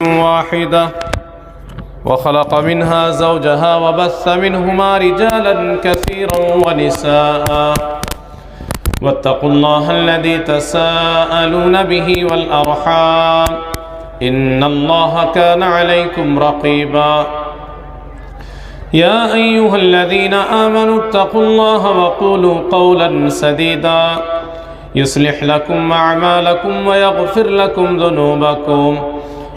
واحدة وخلق منها زوجها وبث منهما رجالا كثيرا ونساء واتقوا الله الذي تساءلون به والأرحام إن الله كان عليكم رقيبا يا أيها الذين آمنوا اتقوا الله وقولوا قولا سديدا يصلح لكم أعمالكم ويغفر لكم ذنوبكم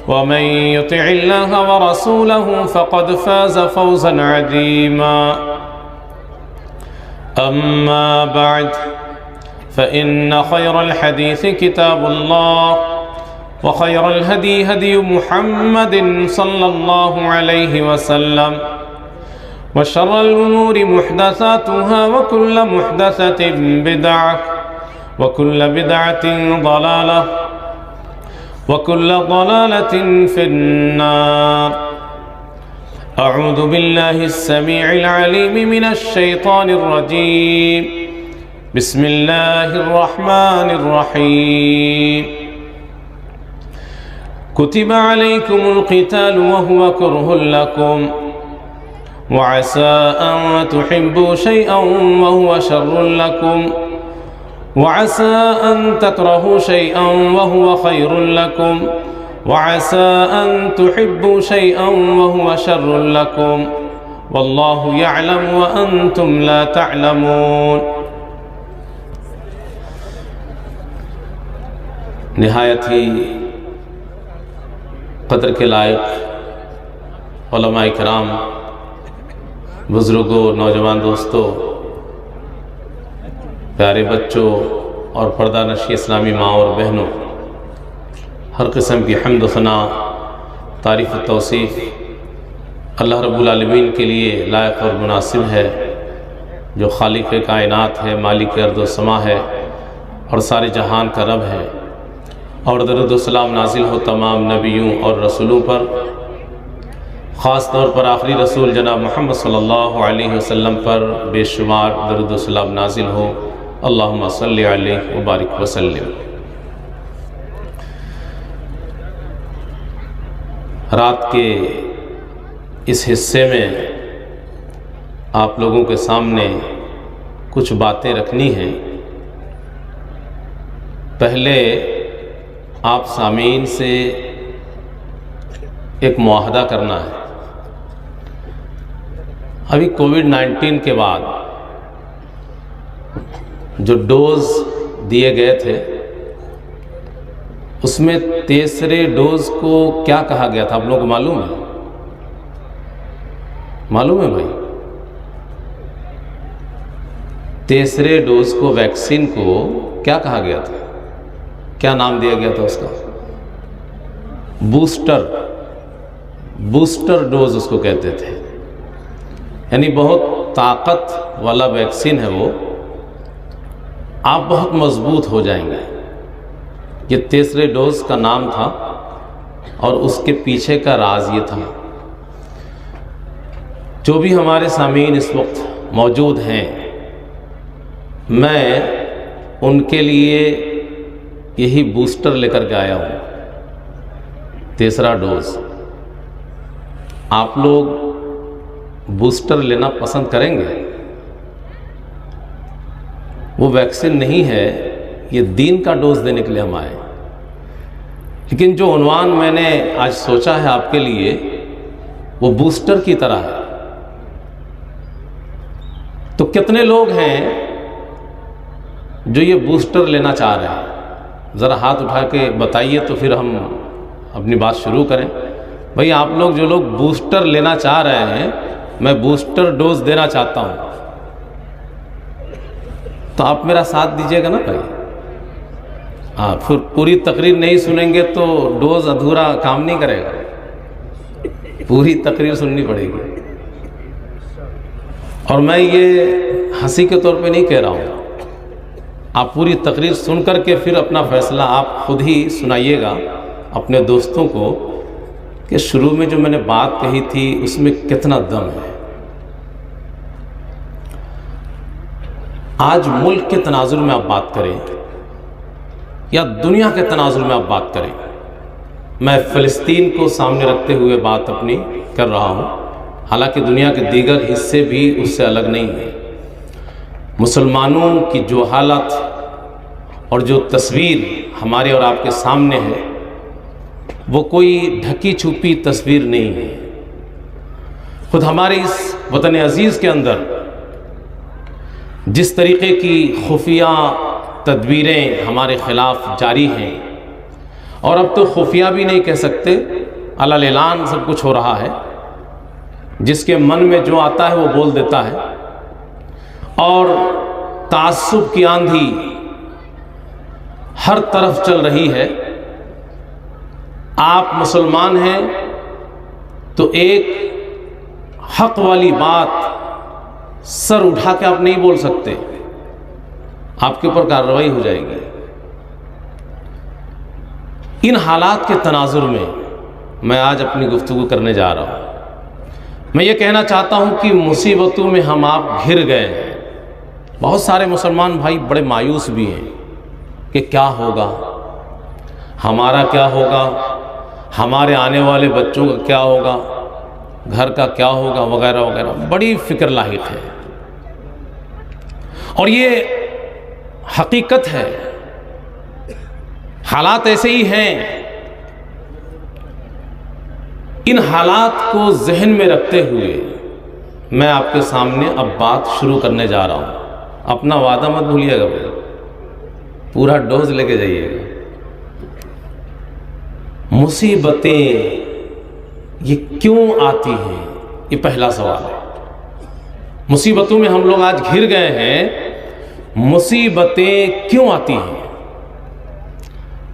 ومن يطع الله ورسوله فقد فاز فوزا عظيما أما بعد فإن خير الحديث كتاب الله وخير الهدي هدي محمد صلى الله عليه وسلم وشر الأمور محدثاتها وكل محدثة بدعة وكل بدعة ضلالة وكل ضلالة في النار. أعوذ بالله السميع العليم من الشيطان الرجيم. بسم الله الرحمن الرحيم. كتب عليكم القتال وهو كره لكم وعسى أن تحبوا شيئا وهو شر لكم وعسى أن تكرهوا شيئا وهو خير لكم وعسى أن تحبوا شيئا وهو شر لكم والله يعلم وأنتم لا تعلمون. نہایت ہی قدر کے لائق علماء کرام، بزرگوں، نوجوان دوستوں، پیارے بچوں اور پردہ نشی اسلامی ماں اور بہنوں، ہر قسم کی حمد و ثنا، تعریف و توصیف اللہ رب العالمین کے لیے لائق اور مناسب ہے، جو خالق کائنات ہے، مالک ارض و سما ہے اور سارے جہان کا رب ہے. اور درود و سلام نازل ہو تمام نبیوں اور رسولوں پر، خاص طور پر آخری رسول جناب محمد صلی اللہ علیہ وسلم پر بے شمار درود و سلام نازل ہو. اللہم صلی علیہ وبارک وسلم. رات کے اس حصے میں آپ لوگوں کے سامنے کچھ باتیں رکھنی ہیں. پہلے آپ سامعین سے ایک معاہدہ کرنا ہے. ابھی کووڈ-19 کے بعد جو ڈوز دیے گئے تھے اس میں تیسرے ڈوز کو کیا کہا گیا تھا؟ آپ لوگوں کو معلوم ہے؟ معلوم ہے بھائی؟ تیسرے ڈوز کو، ویکسین کو کیا کہا گیا تھا؟ کیا نام دیا گیا تھا اس کا؟ بوسٹر ڈوز اس کو کہتے تھے. یعنی بہت طاقت والا ویکسین ہے وہ، آپ بہت مضبوط ہو جائیں گے. یہ تیسرے ڈوز کا نام تھا اور اس کے پیچھے کا راز یہ تھا. جو بھی ہمارے سامعین اس وقت موجود ہیں، میں ان کے لیے یہی بوسٹر لے کر کے آیا ہوں، تیسرا ڈوز. آپ لوگ بوسٹر لینا پسند کریں گے؟ وہ ویکسین نہیں ہے، یہ دین کا ڈوز دینے کے لیے ہم آئے. لیکن جو عنوان میں نے آج سوچا ہے آپ کے لیے، وہ بوسٹر کی طرح ہے. تو کتنے لوگ ہیں جو یہ بوسٹر لینا چاہ رہے ہیں؟ ذرا ہاتھ اٹھا کے بتائیے تو پھر ہم اپنی بات شروع کریں. بھئی آپ لوگ جو لوگ بوسٹر لینا چاہ رہے ہیں، میں بوسٹر ڈوز دینا چاہتا ہوں، تو آپ میرا ساتھ دیجیے گا نا بھائی؟ ہاں، پھر پوری تقریر نہیں سنیں گے تو ڈوز ادھورا کام نہیں کرے گا. پوری تقریر سننی پڑے گی. اور میں یہ ہنسی کے طور پہ نہیں کہہ رہا ہوں، آپ پوری تقریر سن کر کے پھر اپنا فیصلہ آپ خود ہی سنائیے گا اپنے دوستوں کو کہ شروع میں جو میں نے بات کہی تھی اس میں کتنا دم ہے. آج ملک کے تناظر میں آپ بات کریں یا دنیا کے تناظر میں آپ بات کریں، میں فلسطین کو سامنے رکھتے ہوئے بات اپنی کر رہا ہوں، حالانکہ دنیا کے دیگر حصے بھی اس سے الگ نہیں ہیں۔ مسلمانوں کی جو حالت اور جو تصویر ہمارے اور آپ کے سامنے ہے وہ کوئی ڈھکی چھپی تصویر نہیں ہے۔ خود ہمارے اس وطن عزیز کے اندر جس طریقے کی خفیہ تدبیریں ہمارے خلاف جاری ہیں، اور اب تو خفیہ بھی نہیں کہہ سکتے، علی اعلان سب کچھ ہو رہا ہے، جس کے من میں جو آتا ہے وہ بول دیتا ہے، اور تعصب کی آندھی ہر طرف چل رہی ہے۔ آپ مسلمان ہیں تو ایک حق والی بات سر اٹھا کے آپ نہیں بول سکتے، آپ کے اوپر کارروائی ہو جائے گی۔ ان حالات کے تناظر میں میں آج اپنی گفتگو کرنے جا رہا ہوں۔ میں یہ کہنا چاہتا ہوں کہ مصیبتوں میں ہم آپ گھر گئے ہیں۔ بہت سارے مسلمان بھائی بڑے مایوس بھی ہیں کہ کیا ہوگا، ہمارا کیا ہوگا، ہمارے آنے والے بچوں کا کیا ہوگا، گھر کا کیا ہوگا، وغیرہ وغیرہ، بڑی فکر لاحق ہے۔ اور یہ حقیقت ہے، حالات ایسے ہی ہیں۔ ان حالات کو ذہن میں رکھتے ہوئے میں آپ کے سامنے اب بات شروع کرنے جا رہا ہوں۔ اپنا وعدہ مت بھولیے گا بھائی، پورا ڈوز لے کے جائیے گا۔ مصیبتیں یہ کیوں آتی ہیں، یہ پہلا سوال ہے۔ مصیبتوں میں ہم لوگ آج گھر گئے ہیں، مصیبتیں کیوں آتی ہیں؟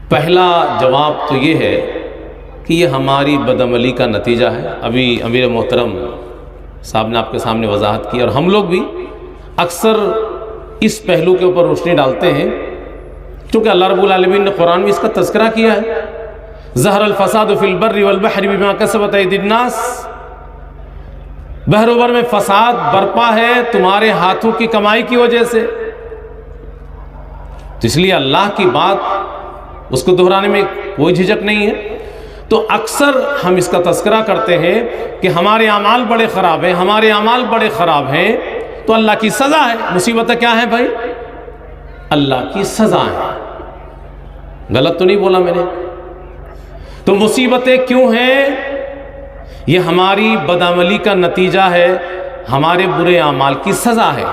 پہلا جواب تو یہ ہے کہ یہ ہماری بدعملی کا نتیجہ ہے۔ ابھی امیر محترم صاحب نے آپ کے سامنے وضاحت کی، اور ہم لوگ بھی اکثر اس پہلو کے اوپر روشنی ڈالتے ہیں، کیونکہ اللہ رب العالمین نے قرآن میں اس کا تذکرہ کیا ہے۔ ظہر الفساد فی البر والبحر بما کسبت ایدی الناس، بحر و بر میں فساد برپا ہے تمہارے ہاتھوں کی کمائی کی وجہ سے۔ تو اس لیے اللہ کی بات اس کو دہرانے میں کوئی جھجک نہیں ہے۔ تو اکثر ہم اس کا تذکرہ کرتے ہیں کہ ہمارے اعمال بڑے خراب ہیں، ہمارے اعمال بڑے خراب ہیں، تو اللہ کی سزا ہے۔ مصیبتیں کیا ہے بھائی؟ اللہ کی سزا ہے۔ غلط تو نہیں بولا میں نے؟ تو مصیبتیں کیوں ہیں؟ یہ ہماری بدعملی کا نتیجہ ہے، ہمارے برے اعمال کی سزا ہے۔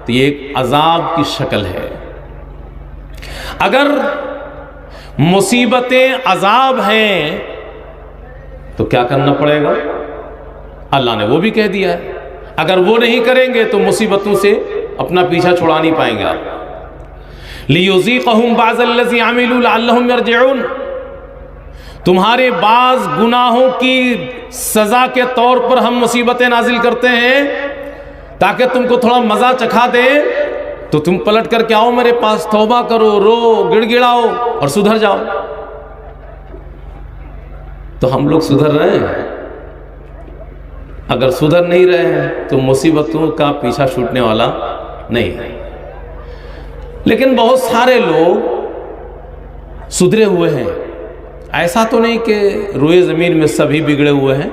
تو یہ ایک عذاب کی شکل ہے۔ اگر مصیبتیں عذاب ہیں تو کیا کرنا پڑے گا؟ اللہ نے وہ بھی کہہ دیا ہے۔ اگر وہ نہیں کریں گے تو مصیبتوں سے اپنا پیچھا چھڑا نہیں پائیں گے آپ۔ لِيُذِيقَهُمْ بَعْضَ الَّذِي عَمِلُوا لَعَلَّهُمْ يَرْجِعُونَ، تمہارے بعض گناہوں کی سزا کے طور پر ہم مصیبتیں نازل کرتے ہیں تاکہ تم کو تھوڑا مزہ چکھا دے، تو تم پلٹ کر کے آؤ میرے پاس، توبہ کرو، رو، گڑ گڑاؤ اور سدھر جاؤ۔ تو ہم لوگ سدھر رہے ہیں؟ اگر سدھر نہیں رہے ہیں تو مصیبتوں کا پیچھا چھوٹنے والا نہیں ہے۔ لیکن بہت سارے لوگ سدھرے ہوئے ہیں، ایسا تو نہیں کہ روئے زمین میں سبھی بگڑے ہوئے ہیں۔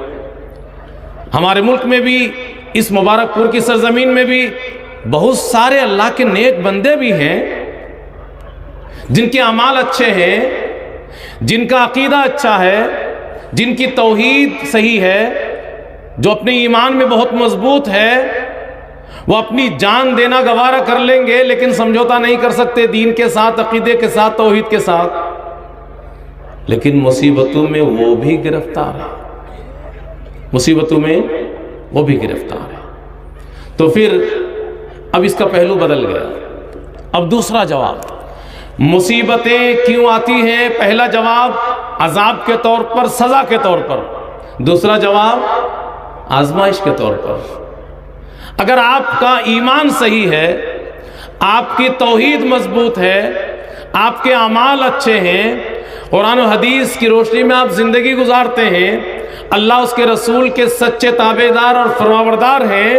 ہمارے ملک میں بھی، اس مبارک پور کی سرزمین میں بھی بہت سارے اللہ کے نیک بندے بھی ہیں جن کے اعمال اچھے ہیں، جن کا عقیدہ اچھا ہے، جن کی توحید صحیح ہے، جو اپنے ایمان میں بہت مضبوط ہے۔ وہ اپنی جان دینا گوارا کر لیں گے لیکن سمجھوتا نہیں کر سکتے دین کے ساتھ، عقیدے کے ساتھ، توحید کے ساتھ۔ لیکن مصیبتوں میں وہ بھی گرفتار ہے، مصیبتوں میں وہ بھی گرفتار ہے۔ تو پھر اب اس کا پہلو بدل گیا۔ اب دوسرا جواب، مصیبتیں کیوں آتی ہیں؟ پہلا جواب عذاب کے طور پر، سزا کے طور پر۔ دوسرا جواب آزمائش کے طور پر۔ اگر آپ کا ایمان صحیح ہے، آپ کی توحید مضبوط ہے، آپ کے اعمال اچھے ہیں، قرآن و حدیث کی روشنی میں آپ زندگی گزارتے ہیں، اللہ اس کے رسول کے سچے تابع دار اور فرمانبردار ہیں،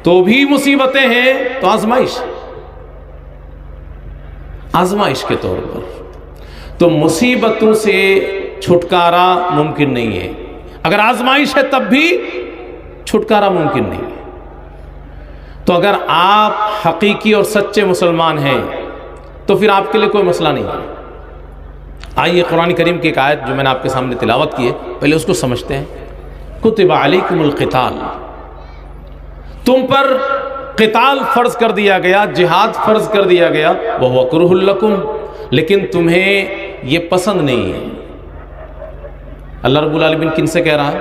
تو بھی مصیبتیں ہیں، تو آزمائش کے طور پر۔ تو مصیبتوں سے چھٹکارا ممکن نہیں ہے، اگر آزمائش ہے تب بھی چھٹکارا ممکن نہیں ہے۔ تو اگر آپ حقیقی اور سچے مسلمان ہیں تو پھر آپ کے لیے کوئی مسئلہ نہیں ہے۔ آئیے قرآن کریم کی ایک آیت جو میں نے آپ کے سامنے تلاوت کی ہے، پہلے اس کو سمجھتے ہیں۔ کتب علیکم القتال، تم پر قتال فرض کر دیا گیا، جہاد فرض کر دیا گیا، وہو کرہ لکم، لیکن تمہیں یہ پسند نہیں ہے۔ اللہ رب العالمین کن سے کہہ رہا ہے؟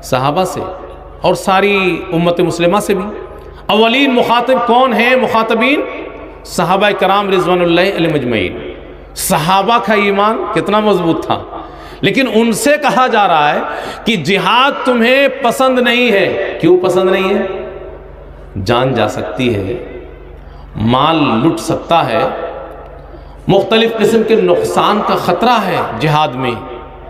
صحابہ سے اور ساری امت مسلمہ سے بھی۔ اولین مخاطب کون ہیں؟ مخاطبین صحابہ کرام رضوان اللہ علیہم اجمعین۔ صحابہ کا ایمان کتنا مضبوط تھا، لیکن ان سے کہا جا رہا ہے کہ جہاد تمہیں پسند نہیں ہے۔ کیوں پسند نہیں ہے؟ جان جا سکتی ہے، مال لٹ سکتا ہے، مختلف قسم کے نقصان کا خطرہ ہے جہاد میں،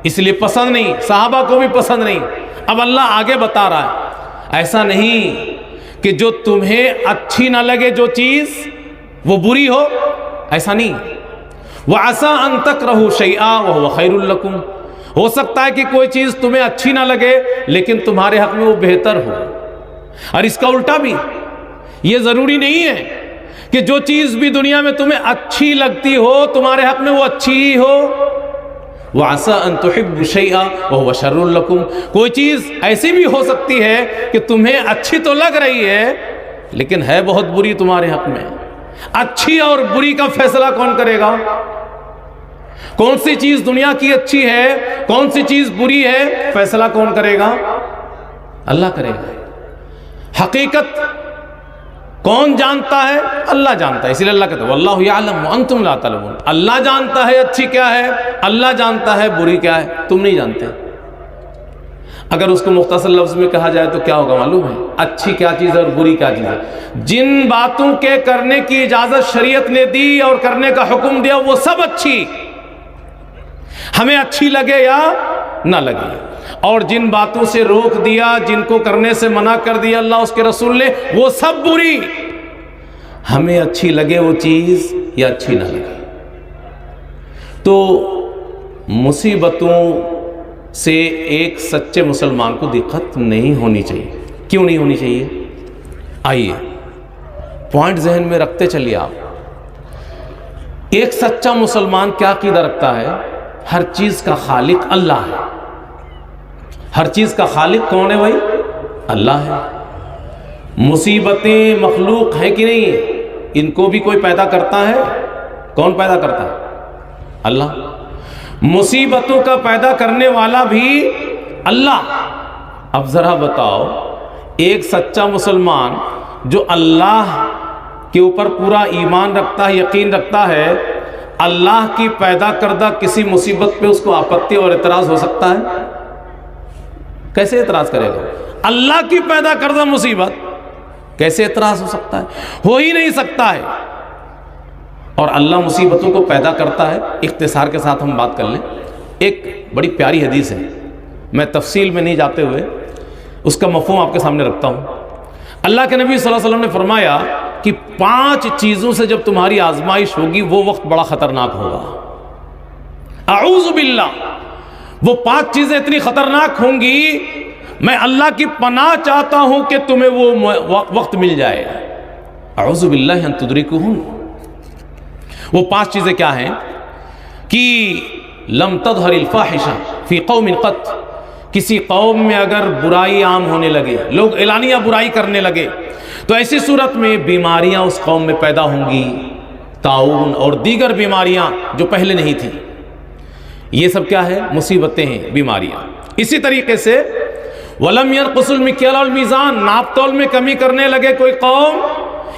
اس لیے پسند نہیں۔ صحابہ کو بھی پسند نہیں۔ اب اللہ آگے بتا رہا ہے ایسا نہیں کہ جو تمہیں اچھی نہ لگے جو چیز وہ بری ہو، ایسا نہیں۔ وَعَسَىٰ أَن تَكْرَهُوا شَيْئًا وَهُوَ خَيْرٌ لَكُمْ، ہو سکتا ہے کہ کوئی چیز تمہیں اچھی نہ لگے لیکن تمہارے حق میں وہ بہتر ہو۔ اور اس کا الٹا بھی، یہ ضروری نہیں ہے کہ جو چیز بھی دنیا میں تمہیں اچھی لگتی ہو تمہارے حق میں وہ اچھی ہی ہو۔ وَعَسَىٰ أَن تُحِبُّوا شَيْئًا وَهُوَ شَرٌّ لَكُمْ، کوئی چیز ایسی بھی ہو سکتی ہے کہ تمہیں اچھی تو لگ رہی ہے لیکن ہے بہت بری تمہارے حق میں۔ اچھی اور بری کا فیصلہ کون کرے گا؟ کون سی چیز دنیا کی اچھی ہے، کون سی چیز بری ہے، فیصلہ کون کرے گا؟ اللہ کرے گا۔ حقیقت کون جانتا ہے؟ اللہ جانتا ہے، اسی لیے اللہ کہتا ہے واللہ یعلم وانتم لا تعلمون۔ اللہ جانتا ہے اچھی کیا ہے، اللہ جانتا ہے بری کیا ہے، تم نہیں جانتے۔ اگر اس کو مختصر لفظ میں کہا جائے تو کیا ہوگا معلوم ہے؟ اچھی کیا چیز ہے اور بری کیا چیز ہے۔ جن باتوں کے کرنے کی اجازت شریعت نے دی اور کرنے کا حکم دیا وہ سب اچھی، ہمیں اچھی لگے یا نہ لگے، اور جن باتوں سے روک دیا، جن کو کرنے سے منع کر دیا اللہ اس کے رسول نے، وہ سب بری، ہمیں اچھی لگے وہ چیز یا اچھی نہ لگے۔ تو مصیبتوں سے ایک سچے مسلمان کو دقت نہیں ہونی چاہیے۔ کیوں نہیں ہونی چاہیے؟ آئیے پوائنٹ ذہن میں رکھتے چلیے آپ۔ ایک سچا مسلمان کیا عقیدہ رکھتا ہے؟ ہر چیز کا خالق اللہ ہے۔ ہر چیز کا خالق کون ہے بھائی؟ اللہ ہے۔ مصیبتیں مخلوق ہیں کہ نہیں ہے؟ ان کو بھی کوئی پیدا کرتا ہے؟ کون پیدا کرتا ہے؟ اللہ۔ مصیبتوں کا پیدا کرنے والا بھی اللہ۔ اب ذرا بتاؤ، ایک سچا مسلمان جو اللہ کے اوپر پورا ایمان رکھتا ہے، یقین رکھتا ہے، اللہ کی پیدا کردہ کسی مصیبت پہ اس کو آپتی اور اعتراض ہو سکتا ہے؟ کیسے اعتراض کرے گا؟ اللہ کی پیدا کردہ مصیبت کیسے اعتراض ہو سکتا ہے؟ ہو ہی نہیں سکتا ہے۔ اور اللہ مصیبتوں کو پیدا کرتا ہے۔ اختصار کے ساتھ ہم بات کر لیں، ایک بڑی پیاری حدیث ہے، میں تفصیل میں نہیں جاتے ہوئے اس کا مفہوم آپ کے سامنے رکھتا ہوں۔ اللہ کے نبی صلی اللہ علیہ وسلم نے فرمایا کہ 5 چیزوں سے جب تمہاری آزمائش ہوگی وہ وقت بڑا خطرناک ہوگا۔ اعوذ باللہ، وہ 5 چیزیں اتنی خطرناک ہوں گی، میں اللہ کی پناہ چاہتا ہوں کہ تمہیں وہ وقت مل جائے۔ اعوذ باللہ ان تدرکہن، وہ 5 چیزیں کیا ہیں کہ لم تظہر الفاحشہ فی قوم قط، کسی قوم میں اگر برائی عام ہونے لگے، لوگ اعلانیہ برائی کرنے لگے، تو ایسی صورت میں بیماریاں اس قوم میں پیدا ہوں گی، طاعون اور دیگر بیماریاں جو پہلے نہیں تھیں۔ یہ سب کیا ہے؟ مصیبتیں ہیں، بیماریاں۔ اسی طریقے سے وَلَمْ يَنْقُصُ الْمِكْيَالَ وَالْمِيزَانَ، ناپ تول میں کمی کرنے لگے کوئی قوم،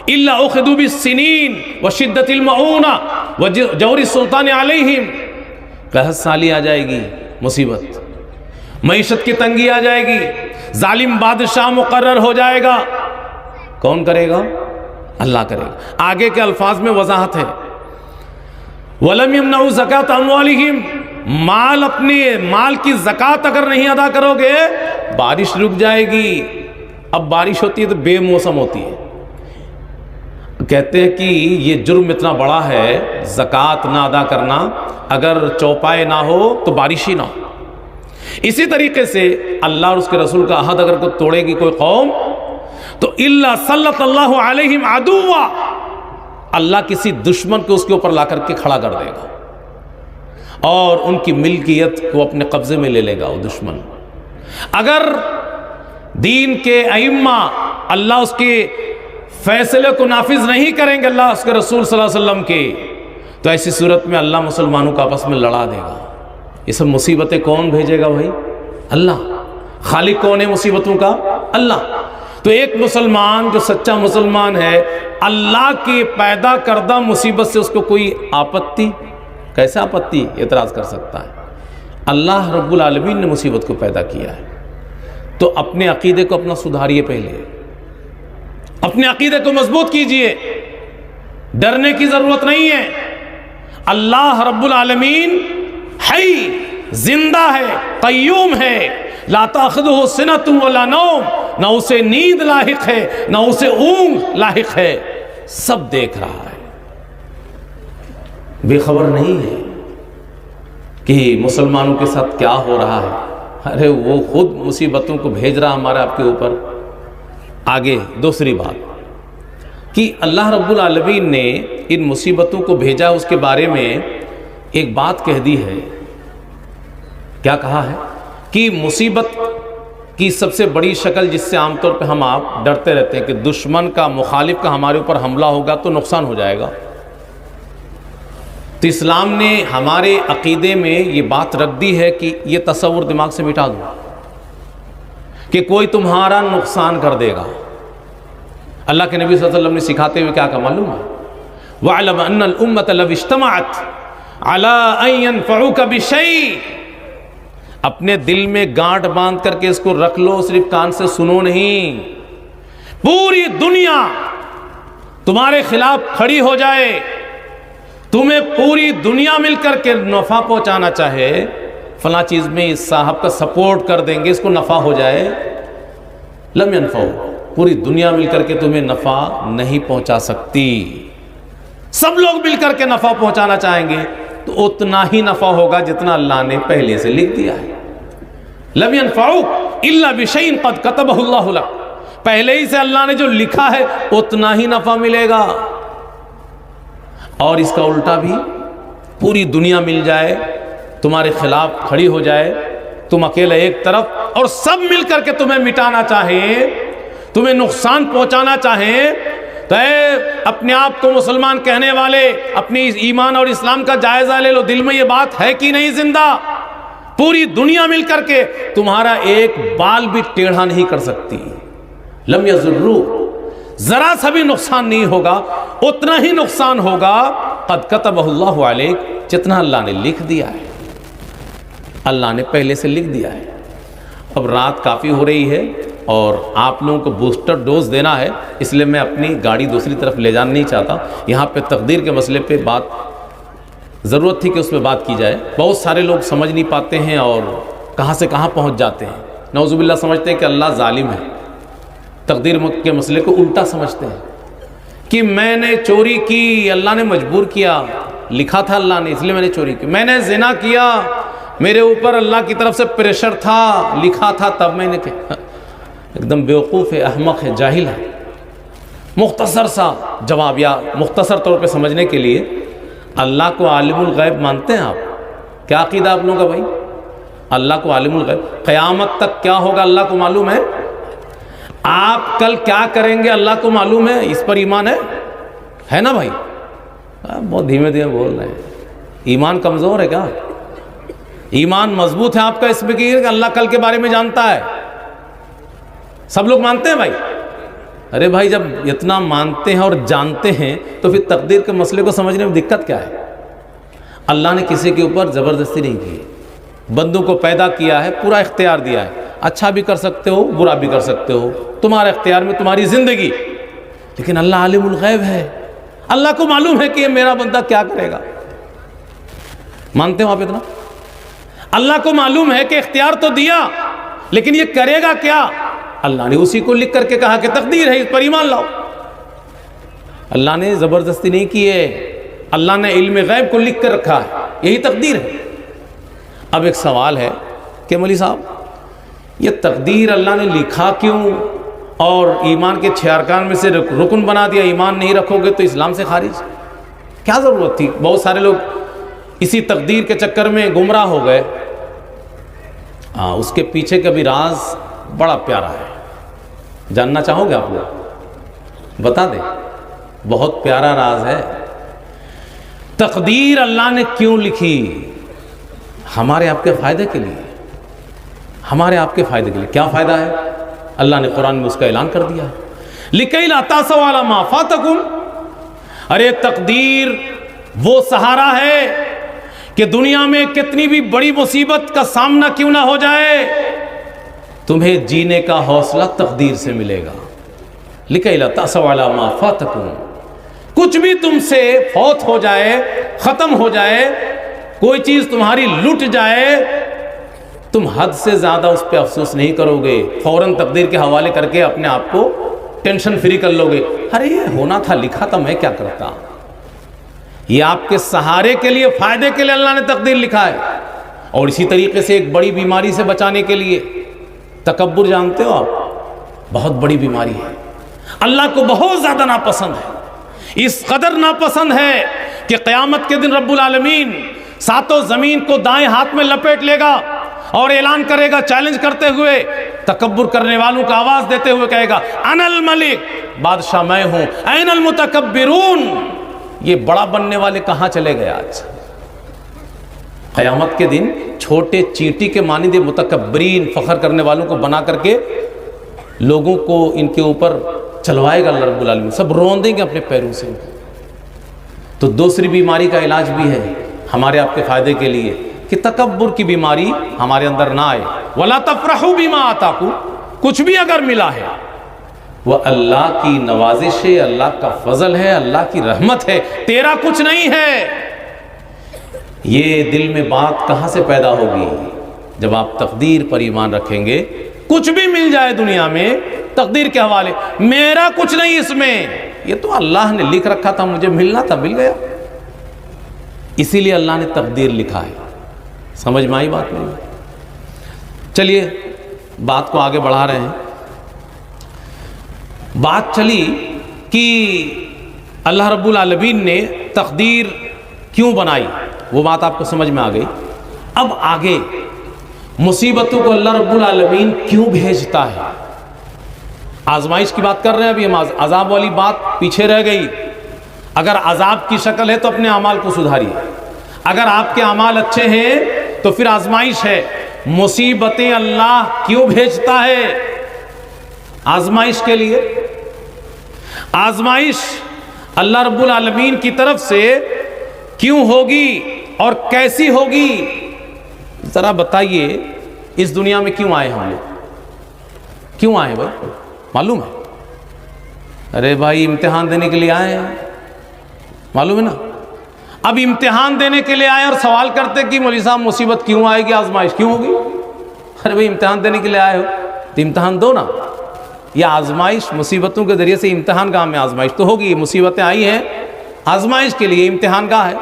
إِلَّا أُخِذُوا بِالسِّنِينَ وَشِدَّةِ الْمَعُونَةِ وَجَوْرِ السُّلْطَانِ عَلَيْهِمْ، قحط سالی آ جائے گی، مصیبت، معیشت کی تنگی آ جائے گی، ظالم بادشاہ مقرر ہو جائے گا۔ کون کرے گا؟ اللہ کرے گا۔ آگے کے الفاظ میں وضاحت ہے، وَلَمْ يَمْنَعُوا زَكَاةَ أَمْوَالِهِمْ، مال، اپنے مال کی زکوٰۃ اگر نہیں ادا کرو گے بارش رک جائے گی۔ اب بارش ہوتی ہے تو بے موسم ہوتی ہے، کہتے ہیں کہ یہ جرم اتنا بڑا ہے زکوٰۃ نہ ادا کرنا، اگر چوپائے نہ ہو تو بارش ہی نہ ہو۔ اسی طریقے سے اللہ اور اس کے رسول کا عہد اگر کوئی توڑے گی کوئی قوم تو الا سلط اللہ علیہم عدوا، اللہ کسی دشمن کو اس کے اوپر لا کر کے کھڑا کر دے گا اور ان کی ملکیت کو اپنے قبضے میں لے لے گا وہ دشمن۔ اگر دین کے ائمہ اللہ اس کے فیصلے کو نافذ نہیں کریں گے، اللہ اس کے رسول صلی اللہ علیہ وسلم کے، تو ایسی صورت میں اللہ مسلمانوں کو آپس میں لڑا دے گا۔ یہ سب مصیبتیں کون بھیجے گا بھائی؟ اللہ۔ خالق کون ہے مصیبتوں کا؟ اللہ۔ تو ایک مسلمان جو سچا مسلمان ہے، اللہ کی پیدا کردہ مصیبت سے اس کو کوئی آپتی، کیسے آپتی اعتراض کر سکتا ہے؟ اللہ رب العالمین نے مصیبت کو پیدا کیا ہے، تو اپنے عقیدے کو اپنا سدھاریے، پہلے اپنے عقیدے کو مضبوط کیجئے، ڈرنے کی ضرورت نہیں ہے۔ اللہ رب العالمین حی، زندہ ہے، قیوم ہے، لا تاخذہ سنۃ ولا نوم، نہ اسے نیند لاحق ہے نہ اسے اونگ لاحق ہے، سب دیکھ رہا ہے، بے خبر نہیں ہے کہ مسلمانوں کے ساتھ کیا ہو رہا ہے۔ ارے وہ خود مصیبتوں کو بھیج رہا ہمارے آپ کے اوپر۔ آگے دوسری بات کہ اللہ رب العالمین نے ان مصیبتوں کو بھیجا، اس کے بارے میں ایک بات کہہ دی ہے۔ کیا کہا ہے؟ کہ مصیبت کی سب سے بڑی شکل جس سے عام طور پہ ہم آپ ڈرتے رہتے ہیں کہ دشمن کا، مخالف کا ہمارے اوپر حملہ ہوگا تو نقصان ہو جائے گا، تو اسلام نے ہمارے عقیدے میں یہ بات رکھ دی ہے کہ یہ تصور دماغ سے مٹا دو کہ کوئی تمہارا نقصان کر دے گا۔ اللہ کے نبی صلی اللہ علیہ وسلم نے سکھاتے ہوئے کیا کہا معلوم ہے؟ وَاعْلَمْ أَنَّ الْأُمَّةَ لَوْ اجْتَمَعَتْ عَلَىٰ أَن يَنفَعُوكَ بِشَيْءٍ، اپنے دل میں گانٹھ باندھ کر کے اس کو رکھ لو، صرف کان سے سنو نہیں، پوری دنیا تمہارے خلاف کھڑی ہو جائے، تمہیں پوری دنیا مل کر کے نفع پہنچانا چاہے، فلاں چیز میں اس صاحب کا سپورٹ کر دیں گے، اس کو نفع ہو جائے، لم ينفعو، پوری دنیا مل کر کے تمہیں نفع نہیں پہنچا سکتی۔ سب لوگ مل کر کے نفع پہنچانا چاہیں گے تو اتنا ہی نفع ہوگا جتنا اللہ نے پہلے سے لکھ دیا ہے۔ لم ينفعوک الا بشیء قد کتبہ اللہ لک، پہلے ہی سے اللہ نے جو لکھا ہے اتنا ہی نفع ملے گا۔ اور اس کا الٹا بھی، پوری دنیا مل جائے، تمہارے خلاف کھڑی ہو جائے، تم اکیلے ایک طرف اور سب مل کر کے تمہیں مٹانا چاہیں، تمہیں نقصان پہنچانا چاہیں، تو اے اپنے آپ کو مسلمان کہنے والے، اپنی ایمان اور اسلام کا جائزہ لے لو، دل میں یہ بات ہے کہ نہیں زندہ؟ پوری دنیا مل کر کے تمہارا ایک بال بھی ٹیڑھا نہیں کر سکتی، لم یضرو، ذرا سا بھی نقصان نہیں ہوگا، اتنا ہی نقصان ہوگا قد کتبہ اللہ علیک، جتنا اللہ نے لکھ دیا ہے، اللہ نے پہلے سے لکھ دیا ہے۔ اب رات کافی ہو رہی ہے اور آپ لوگوں کو بوسٹر ڈوز دینا ہے، اس لیے میں اپنی گاڑی دوسری طرف لے جانا نہیں چاہتا۔ یہاں پہ تقدیر کے مسئلے پہ بات ضرورت تھی کہ اس پہ بات کی جائے، بہت سارے لوگ سمجھ نہیں پاتے ہیں اور کہاں سے کہاں پہنچ جاتے ہیں، نعوذ باللہ سمجھتے ہیں کہ اللہ ظالم ہے، تقدیر کے مسئلے کو الٹا سمجھتے ہیں کہ میں نے چوری کی، اللہ نے مجبور کیا، لکھا تھا اللہ نے اس لیے میں نے چوری کی، میں نے زنا کیا، میرے اوپر اللہ کی طرف سے پریشر تھا، لکھا تھا تب میں نے کیا۔ ایک دم بیوقوف ہے، احمق ہے، جاہل ہے۔ مختصر سا جواب یا مختصر طور پہ سمجھنے کے لیے، اللہ کو عالم الغیب مانتے ہیں آپ؟ کیا عقیدہ آپ لوگوں کا بھائی؟ اللہ کو عالم الغیب، قیامت تک کیا ہوگا اللہ کو معلوم ہے، آپ کل کیا کریں گے اللہ کو معلوم ہے، اس پر ایمان ہے نا بھائی؟ بہت دھیمے دھیمے بول رہے ہیں، ایمان کمزور ہے کیا؟ ایمان مضبوط ہے آپ کا اس میں کہ اللہ کل کے بارے میں جانتا ہے، سب لوگ مانتے ہیں بھائی؟ ارے بھائی جب اتنا مانتے ہیں اور جانتے ہیں تو پھر تقدیر کے مسئلے کو سمجھنے میں دقت کیا ہے؟ اللہ نے کسی کے اوپر زبردستی نہیں کی، بندوں کو پیدا کیا ہے، پورا اختیار دیا ہے، اچھا بھی کر سکتے ہو برا بھی کر سکتے ہو، تمہارے اختیار میں تمہاری زندگی، لیکن اللہ عالم الغیب ہے، اللہ کو معلوم ہے کہ یہ میرا بندہ کیا کرے گا۔ مانتے ہو آپ اتنا؟ اللہ کو معلوم ہے کہ اختیار تو دیا لیکن یہ کرے گا کیا، اللہ نے اسی کو لکھ کر کے کہا کہ تقدیر ہے، اس پر ایمان لاؤ۔ اللہ نے زبردستی نہیں کی ہے، اللہ نے علم غیب کو لکھ کر رکھا ہے، یہی تقدیر ہے۔ اب ایک سوال ہے کہ مولوی صاحب یہ تقدیر اللہ نے لکھا کیوں، اور ایمان کے 6 ارکان میں سے رکن بنا دیا، ایمان نہیں رکھو گے تو اسلام سے خارج، کیا ضرورت تھی؟ بہت سارے لوگ اسی تقدیر کے چکر میں گمراہ ہو گئے۔ اس کے پیچھے کا بھی راز بڑا پیارا ہے، جاننا چاہو گے آپ لوگ؟ بتا دیں، بہت پیارا راز ہے۔ تقدیر اللہ نے کیوں لکھی؟ ہمارے آپ کے فائدے کے لیے، ہمارے آپ کے فائدے کے لیے۔ کیا فائدہ ہے؟ اللہ نے قرآن میں اس کا اعلان کر دیا ہے، لِكَيْ لَا تَأْسَوْا عَلَىٰ مَا فَاتَكُمْ۔ ارے تقدیر وہ سہارا ہے کہ دنیا میں کتنی بھی بڑی مصیبت کا سامنا کیوں نہ ہو جائے، تمہیں جینے کا حوصلہ تقدیر سے ملے گا۔ لِكَيْ لَا تَأْسَوْا عَلَىٰ مَا فَاتَكُمْ۔ کچھ بھی تم سے فوت ہو جائے، ختم ہو جائے، کوئی چیز تمہاری لٹ جائے، تم حد سے زیادہ اس پہ افسوس نہیں کرو گے، فوراً تقدیر کے حوالے کر کے اپنے آپ کو ٹینشن فری کر لو گے، ارے یہ ہونا تھا، لکھا تھا، میں کیا کرتا۔ یہ آپ کے سہارے کے لیے، فائدے کے لیے اللہ نے تقدیر لکھا ہے۔ اور اسی طریقے سے ایک بڑی بیماری سے بچانے کے لیے، تکبر جانتے ہو آپ، بہت بڑی بیماری ہے، اللہ کو بہت زیادہ ناپسند ہے، اس قدر ناپسند ہے کہ قیامت کے دن رب العالمین ساتوں زمین کو دائیں ہاتھ میں لپیٹ لے گا اور اعلان کرے گا، چیلنج کرتے ہوئے، تکبر کرنے والوں کا آواز دیتے ہوئے کہے گا، انا الملک، بادشاہ میں ہوں، این المتکبرون، یہ بڑا بننے والے کہاں چلے گئے آج؟ قیامت کے دن چھوٹے چیٹی کے مانند متکبرین، فخر کرنے والوں کو بنا کر کے لوگوں کو ان کے اوپر چلوائے گا اللہ رب العالمین، سب رون دیں گے اپنے پیروں سے۔ تو دوسری بیماری کا علاج بھی ہے ہمارے آپ کے فائدے کے لیے کہ تکبر کی بیماری ہمارے اندر نہ آئے۔ وَلَا تَفْرَحُوا بِمَا آتَاكُمْ، کچھ بھی اگر ملا ہے وہ اللہ کی نوازش ہے، اللہ کا فضل ہے، اللہ کی رحمت ہے، تیرا کچھ نہیں ہے۔ یہ دل میں بات کہاں سے پیدا ہوگی؟ جب آپ تقدیر پر ایمان رکھیں گے۔ کچھ بھی مل جائے دنیا میں تقدیر کے حوالے، میرا کچھ نہیں اس میں، یہ تو اللہ نے لکھ رکھا تھا، مجھے ملنا تھا، مل گیا۔ اسی لیے اللہ نے تقدیر لکھا ہے۔ سمجھ میں آئی بات نہیں؟ چلیے بات کو آگے بڑھا رہے ہیں۔ بات چلی کہ اللہ رب العالمین نے تقدیر کیوں بنائی، وہ بات آپ کو سمجھ میں آ گئی۔ اب آگے مصیبتوں کو اللہ رب العالمین کیوں بھیجتا ہے؟ آزمائش کی بات کر رہے ہیں ابھی ہم، عذاب والی بات پیچھے رہ گئی۔ اگر عذاب کی شکل ہے تو اپنے اعمال کو سدھاریے، اگر آپ کے اعمال اچھے ہیں تو پھر آزمائش ہے۔ مصیبتیں اللہ کیوں بھیجتا ہے؟ آزمائش کے لیے۔ آزمائش اللہ رب العالمین کی طرف سے کیوں ہوگی اور کیسی ہوگی؟ ذرا بتائیے، اس دنیا میں کیوں آئے ہم لوگ؟ کیوں آئے بھائی؟ معلوم ہے؟ ارے بھائی امتحان دینے کے لیے آئے ہیں، معلوم ہے نا؟ اب امتحان دینے کے لیے آئے اور سوال کرتے کہ مولوی صاحب مصیبت کیوں آئے گی، آزمائش کیوں ہوگی؟ ارے بھائی امتحان دینے کے لیے آئے ہو تو امتحان دو نا۔ یہ آزمائش مصیبتوں کے ذریعے سے امتحان گاہ میں آزمائش تو ہوگی، مصیبتیں آئی ہیں آزمائش کے لیے، امتحان گاہ ہے۔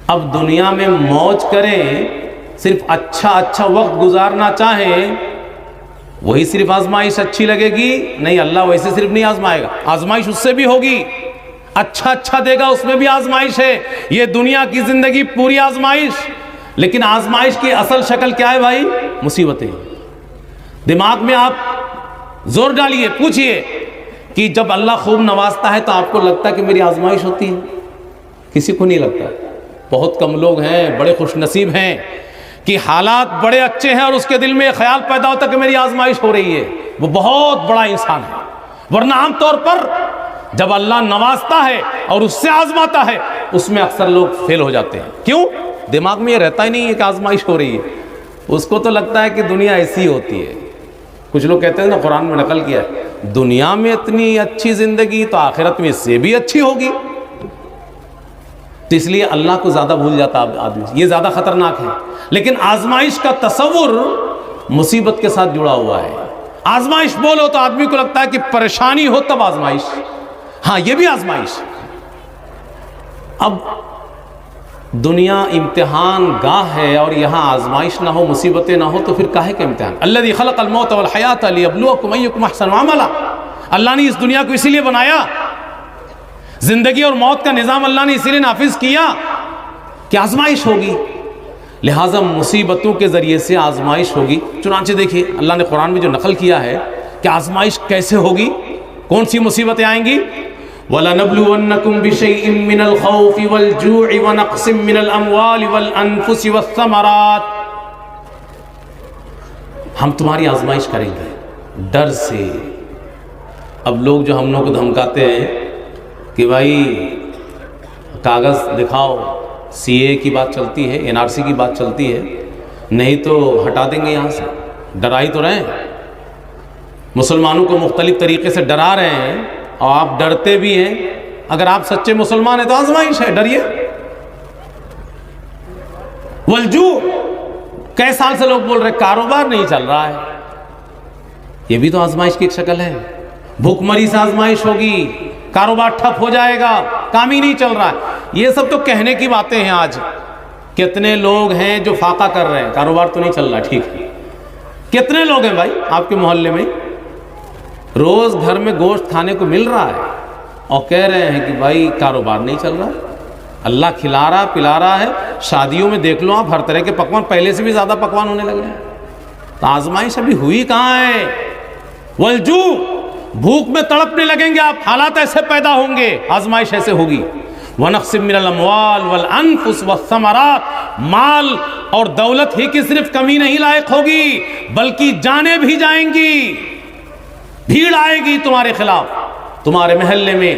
اب دنیا میں موج کریں، صرف اچھا وقت گزارنا چاہیں، وہی صرف آزمائش اچھی لگے گی؟ نہیں، اللہ ویسے صرف نہیں آزمائے گا، آزمائش اس سے بھی ہوگی، اچھا دے گا، اس میں بھی آزمائش ہے۔ یہ دنیا کی زندگی پوری آزمائش، لیکن آزمائش کی اصل شکل کیا ہے بھائی؟ مصیبتیں۔ دماغ میں آپ زور ڈالیے، پوچھئے کہ جب اللہ خوب نوازتا ہے تو آپ کو لگتا ہے کہ میری آزمائش ہوتی ہے؟ کسی کو نہیں لگتا۔ بہت کم لوگ ہیں بڑے خوش نصیب ہیں کہ حالات بڑے اچھے ہیں اور اس کے دل میں خیال پیدا ہوتا ہے کہ میری آزمائش ہو رہی ہے، وہ بہت بڑا انسان ہے۔ ورنہ عام طور پر جب اللہ نوازتا ہے اور اس سے آزماتا ہے، اس میں اکثر لوگ فیل ہو جاتے ہیں۔ کیوں؟ دماغ میں یہ رہتا ہی نہیں ہے کہ آزمائش ہو رہی ہے، اس کو تو لگتا ہے کہ دنیا ایسی ہوتی ہے۔ کچھ لوگ کہتے ہیں نا، قرآن میں نقل کیا ہے، دنیا میں اتنی اچھی زندگی تو آخرت میں اس سے بھی اچھی ہوگی۔ تو اس لیے اللہ کو زیادہ بھول جاتا آدمی، یہ زیادہ خطرناک ہے۔ لیکن آزمائش کا تصور مصیبت کے ساتھ جڑا ہوا ہے۔ آزمائش بولو تو آدمی کو لگتا ہے کہ پریشانی ہو تب آزمائش، ہاں یہ بھی آزمائش. اب دنیا امتحان گاہ ہے اور یہاں آزمائش نہ ہو، مصیبتیں نہ ہو، تو پھر کاہے کا امتحان؟ الذی خلق الموت والحیات لیبلوکم ایکم احسن عملا. اللہ نے اس دنیا کو اسی لیے بنایا، زندگی اور موت کا نظام اللہ نے اسی لیے نافذ کیا کہ آزمائش ہوگی، لہٰذا مصیبتوں کے ذریعے سے آزمائش ہوگی. چنانچہ دیکھیے اللہ نے قرآن میں جو نقل کیا ہے کہ آزمائش کیسے ہوگی، کون سی مصیبتیں آئیں گی. وَلَنَبْلُوَنَّكُمْ بِشَيْءٍ مِّنَ الْخَوْفِ وَالْجُوعِ وَنَقْصٍ مِّنَ الْأَمْوَالِ وَالْأَنفُسِ وَالثَّمَرَاتِ. ہم تمہاری آزمائش کریں گے ڈر سے. اب لوگ جو ہم لوگ کو دھمکاتے ہیں کہ بھائی کاغذ دکھاؤ، سی اے کی بات چلتی ہے، این آر سی کی بات چلتی ہے، نہیں تو ہٹا دیں گے یہاں سے. ڈرا ہی تو رہے ہیں، مسلمانوں کو مختلف طریقے سے ڈرا رہے ہیں اور آپ ڈرتے بھی ہیں. اگر آپ سچے مسلمان ہیں تو آزمائش ہے، ڈریے. والجوع، کئی سال سے لوگ بول رہے کاروبار نہیں چل رہا ہے، یہ بھی تو آزمائش کی ایک شکل ہے. بھوک مری سے آزمائش ہوگی، کاروبار ٹھپ ہو جائے گا، کام ہی نہیں چل رہا ہے. یہ سب تو کہنے کی باتیں ہیں. آج کتنے لوگ ہیں جو فاقہ کر رہے ہیں، کاروبار تو نہیں چل رہا، ٹھیک ہے. کتنے لوگ ہیں بھائی آپ کے محلے میں روز گھر میں گوشت کھانے کو مل رہا ہے اور کہہ رہے ہیں کہ بھائی کاروبار نہیں چل رہا. اللہ کھلا رہا پلا رہا ہے. شادیوں میں دیکھ لو آپ، ہر طرح کے پکوان، پہلے سے بھی زیادہ پکوان ہونے لگے ہیں. تو آزمائش ابھی ہوئی کہاں ہے؟ والجوع، بھوک میں تڑپنے لگیں گے آپ، حالات ایسے پیدا ہوں گے، آزمائش ایسے ہوگی. وَنَقْصٍ مِّنَ الْأَمْوَالِ وَالْأَنفُسِ وَالثَّمَرَاتِ، مال اور دولت ہی کی صرف کمی نہیں لائق ہوگی بلکہ جانیں بھی جائیں گی. بھیڑ آئے گی تمہارے خلاف، تمہارے محلے میں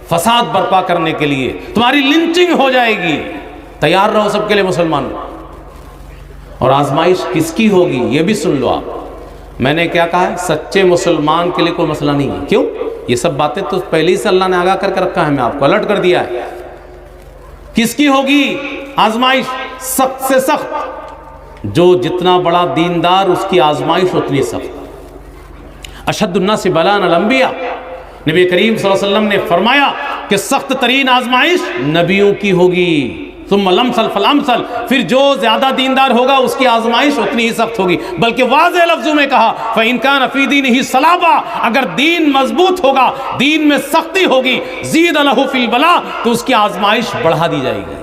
فساد برپا کرنے کے لیے، تمہاری لنچنگ ہو جائے گی. تیار رہو سب کے لیے مسلمانوں. اور آزمائش کس کی ہوگی یہ بھی سن لو آپ. میں نے کیا کہا ہے؟ سچے مسلمان کے لیے کوئی مسئلہ نہیں ہے. کیوں؟ یہ سب باتیں تو پہلے ہی سے اللہ نے آگاہ کر کے رکھا ہے، میں آپ کو الرٹ کر دیا ہے. کس کی ہوگی آزمائش؟ سخت سے سخت. جو جتنا بڑا دیندار اس کی آزمائش اتنی سخت. اشد الناس بلاء الانبیاء، نبی کریم صلی اللہ علیہ وسلم نے فرمایا کہ سخت ترین آزمائش نبیوں کی ہوگی. ثم الامثل فالامثل، پھر جو زیادہ دیندار ہوگا اس کی آزمائش اتنی ہی سخت ہوگی. بلکہ واضح لفظوں میں کہا فَإِن كَانَ فِي دِينِهِ صَلَابَةٌ، اگر دین مضبوط ہوگا، دین میں سختی ہوگی، زِيدَ لَهُ فِي الْبَلَاءِ، تو اس کی آزمائش بڑھا دی جائے گی.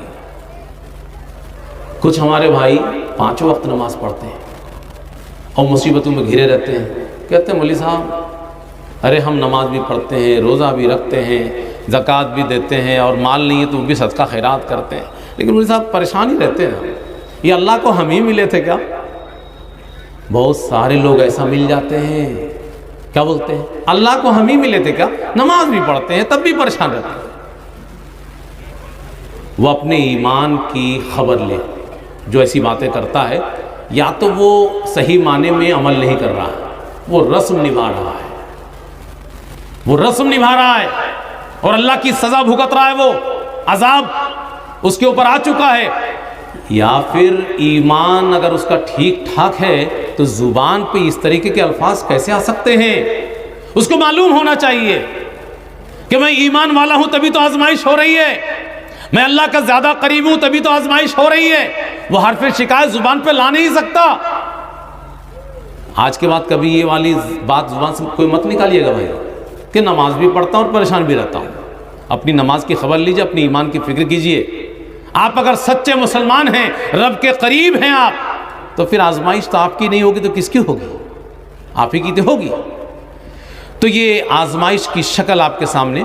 کچھ ہمارے بھائی 5 وقت نماز پڑھتے ہیں اور مصیبتوں میں گھرے رہتے ہیں. کہتے ہیں مولوی صاحب ارے ہم نماز بھی پڑھتے ہیں، روزہ بھی رکھتے ہیں، زکوٰۃ بھی دیتے ہیں، اور مال نہیں ہے تو وہ بھی صدقہ خیرات کرتے ہیں، لیکن مولوی صاحب پریشان ہی رہتے ہیں. یہ اللہ کو ہم ہی ملے تھے کیا؟ بہت سارے لوگ ایسا مل جاتے ہیں، کیا بولتے ہیں اللہ کو ہم ہی ملے تھے کیا؟ نماز بھی پڑھتے ہیں تب بھی پریشان رہتے ہیں. وہ اپنے ایمان کی خبر لے. جو ایسی باتیں کرتا ہے یا تو وہ صحیح معنی میں عمل نہیں کر رہا ہے، وہ رسم نبھا رہا ہے، وہ رسم نبھا رہا ہے اور اللہ کی سزا بھگت رہا ہے، وہ عذاب اس کے اوپر آ چکا ہے. یا پھر ایمان اگر اس کا ٹھیک ٹھاک ہے تو زبان پہ اس طریقے کے الفاظ کیسے آ سکتے ہیں؟ اس کو معلوم ہونا چاہیے کہ میں ایمان والا ہوں تبھی تو آزمائش ہو رہی ہے، میں اللہ کا زیادہ قریب ہوں تبھی تو آزمائش ہو رہی ہے. وہ حرف شکایت زبان پہ لا نہیں سکتا. آج کے بعد کبھی یہ والی بات زبان سے کوئی مت نکالیے گا بھائی کہ نماز بھی پڑھتا ہوں اور پریشان بھی رہتا ہوں. اپنی نماز کی خبر لیجئے، اپنی ایمان کی فکر کیجئے. آپ اگر سچے مسلمان ہیں، رب کے قریب ہیں آپ، تو پھر آزمائش تو آپ کی نہیں ہوگی تو کس کی ہوگی؟ آپ ہی کی تو ہوگی. تو یہ آزمائش کی شکل آپ کے سامنے.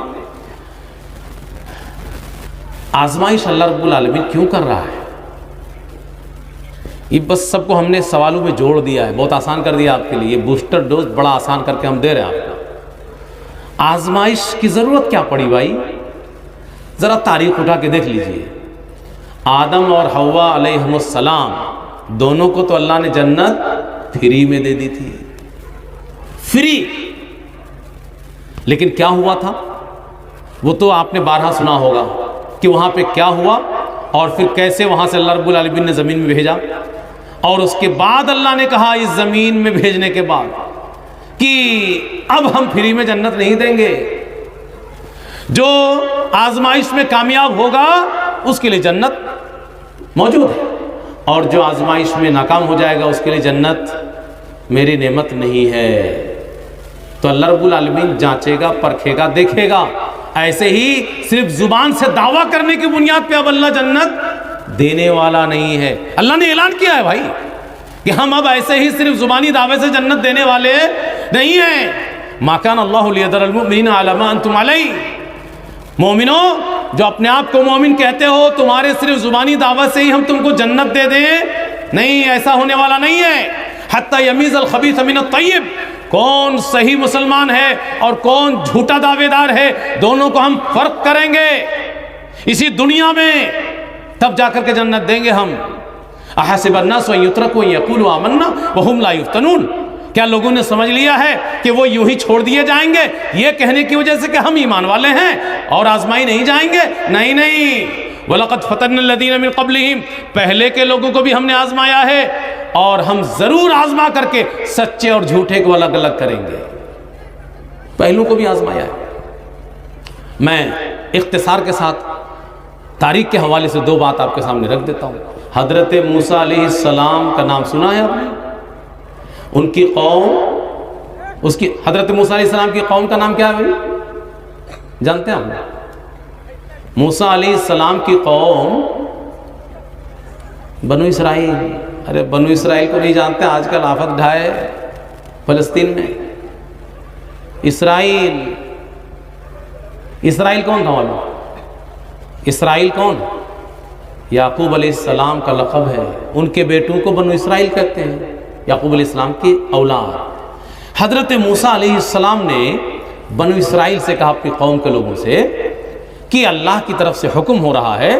آزمائش اللہ رب العالمین کیوں کر رہا ہے؟ یہ بس سب کو ہم نے سوالوں میں جوڑ دیا ہے، بہت آسان کر دیا آپ کے لیے. یہ بوسٹر ڈوز بڑا آسان کر کے ہم دے رہے ہیں آپ کو. آزمائش کی ضرورت کیا پڑی بھائی؟ ذرا تاریخ اٹھا کے دیکھ لیجئے. آدم اور حوا علیہم السلام دونوں کو تو اللہ نے جنت فری میں دے دی تھی، فری. لیکن کیا ہوا تھا وہ تو آپ نے بارہا سنا ہوگا کہ وہاں پہ کیا ہوا اور پھر کیسے وہاں سے اللہ رب العالمین نے زمین میں بھیجا. اور اس کے بعد اللہ نے کہا اس زمین میں بھیجنے کے بعد کہ اب ہم فری میں جنت نہیں دیں گے. جو آزمائش میں کامیاب ہوگا اس کے لیے جنت موجود ہے، اور جو آزمائش میں ناکام ہو جائے گا اس کے لیے جنت میری نعمت نہیں ہے۔ تو اللہ رب العالمین جانچے گا، پرکھے گا، دیکھے گا۔ ایسے ہی صرف زبان سے دعویٰ کرنے کی بنیاد پہ اب اللہ جنت دینے والا نہیں ہے۔ اللہ نے اعلان کیا ہے بھائی کہ ہم اب ایسے ہی صرف زبانی دعوے سے جنت دینے والے نہیں ہیں۔ ما کان اللہ لیذر المؤمنین علی ما انتم علیہ، مومنوں جو اپنے آپ کو مومن کہتے ہو، تمہارے صرف زبانی دعوت سے ہی ہم تم کو جنت دے دیں، نہیں، ایسا ہونے والا نہیں ہے۔ حتی یمیز الخبیث من الطیب، کون صحیح مسلمان ہے اور کون جھوٹا دعوے دار ہے، دونوں کو ہم فرق کریں گے اسی دنیا میں، تب جا کر کے جنت دیں گے ہم۔ احسب الناس ان یترکوا ان یقولوا آمنا وهم لا یفتنون، کیا لوگوں نے سمجھ لیا ہے کہ وہ یوں ہی چھوڑ دیے جائیں گے یہ کہنے کی وجہ سے کہ ہم ایمان والے ہیں اور آزمائی نہیں جائیں گے؟ نہیں نہیں، وَلَقَدْ فَتَنَّا الَّذِينَ مِن قَبْلِهِمْ، پہلے کے لوگوں کو بھی ہم نے آزمایا ہے، اور ہم ضرور آزما کر کے سچے اور جھوٹے کو الگ الگ کریں گے۔ پہلوں کو بھی آزمایا ہے۔ میں اختصار کے ساتھ تاریخ کے حوالے سے دو بات آپ کے سامنے رکھ دیتا ہوں۔ حضرت موسیٰ علیہ السلام کا نام سنا ہے آپ نے؟ ان کی قوم، اس کی حضرت موسیٰ علیہ السلام کی قوم کا نام کیا ہے بھائی؟ جانتے ہیں آپ؟ موسیٰ علیہ السلام کی قوم بنو اسرائیل۔ ارے بنو اسرائیل کو نہیں جانتے؟ آج کل آفت ڈھائے فلسطین میں۔ اسرائیل، اسرائیل کون تھا معلوم؟ اسرائیل کون؟ یعقوب علیہ السلام کا لقب ہے، ان کے بیٹوں کو بنو اسرائیل کہتے ہیں، یعقوب علیہ السلام کی اولاد۔ حضرت موسیٰ علیہ السلام نے بنو اسرائیل سے کہا، اپنی قوم کے لوگوں سے، کہ اللہ کی طرف سے حکم ہو رہا ہے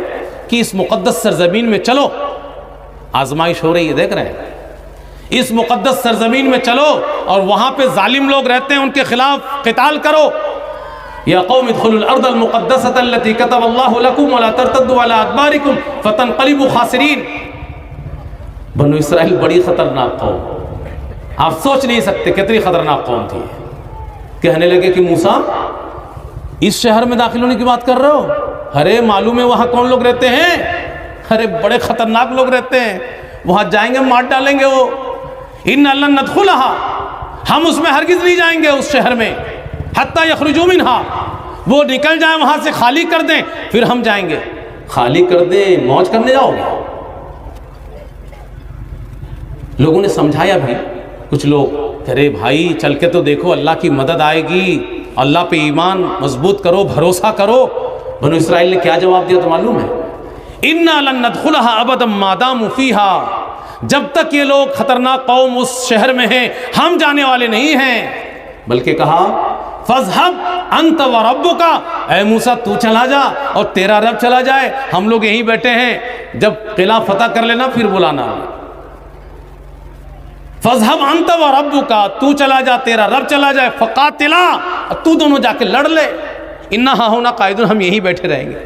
کہ اس مقدس سرزمین میں چلو، آزمائش ہو رہی ہے، دیکھ رہے ہیں، اس مقدس سرزمین میں چلو اور وہاں پہ ظالم لوگ رہتے ہیں ان کے خلاف قتال کرو۔ یا قوم ادخلوا الارض المقدسۃ التي كتب الله لكم ولا ترتدوا على ادباركم فتنقلبوا خاسرین۔ بنو اسرائیل بڑی خطرناک قوم، آپ سوچ نہیں سکتے کتنی خطرناک قوم تھی۔ کہنے لگے کہ موسیٰ اس شہر میں داخل ہونے کی بات کر رہے ہو؟ ارے معلوم ہے وہاں کون لوگ رہتے ہیں؟ ارے بڑے خطرناک لوگ رہتے ہیں، وہاں جائیں گے مار ڈالیں گے وہ۔ ان لن ندخلها، ہم اس میں ہرگز نہیں جائیں گے اس شہر میں، حتی یخرجوا منها، وہ نکل جائیں وہاں سے، خالی کر دیں پھر ہم جائیں گے۔ خالی کر دیں، موج کرنے جاؤ گے؟ لوگوں نے سمجھایا بھی، کچھ لوگ، ارے بھائی چل کے تو دیکھو، اللہ کی مدد آئے گی، اللہ پہ ایمان مضبوط کرو، بھروسہ کرو۔ بنو اسرائیل نے کیا جواب دیا تو معلوم ہے؟ اِنَّا لَن نَدْخُلَهَا أَبَدًا مَا دَامُوا فِيهَا، جب تک یہ لوگ خطرناک قوم اس شہر میں ہیں ہم جانے والے نہیں ہیں۔ بلکہ کہا فَاذْهَبْ أَنْتَ وَرَبُّكَ، اے موسیٰ تو چلا جا اور تیرا رب چلا جائے، ہم لوگ یہیں بیٹھے ہیں، جب قلعہ فتح کر لینا پھر بلانا۔ فَاذْهَبْ أَنْتَ وَرَبُّكَ، تو چلا جا، تیرا رب چلا جائے، فَقَاتِلَا، تو دونوں جا کے لڑ لے، إِنَّا هَا هُنَا قَاعِدُونَ، ہم یہیں بیٹھے رہیں گے۔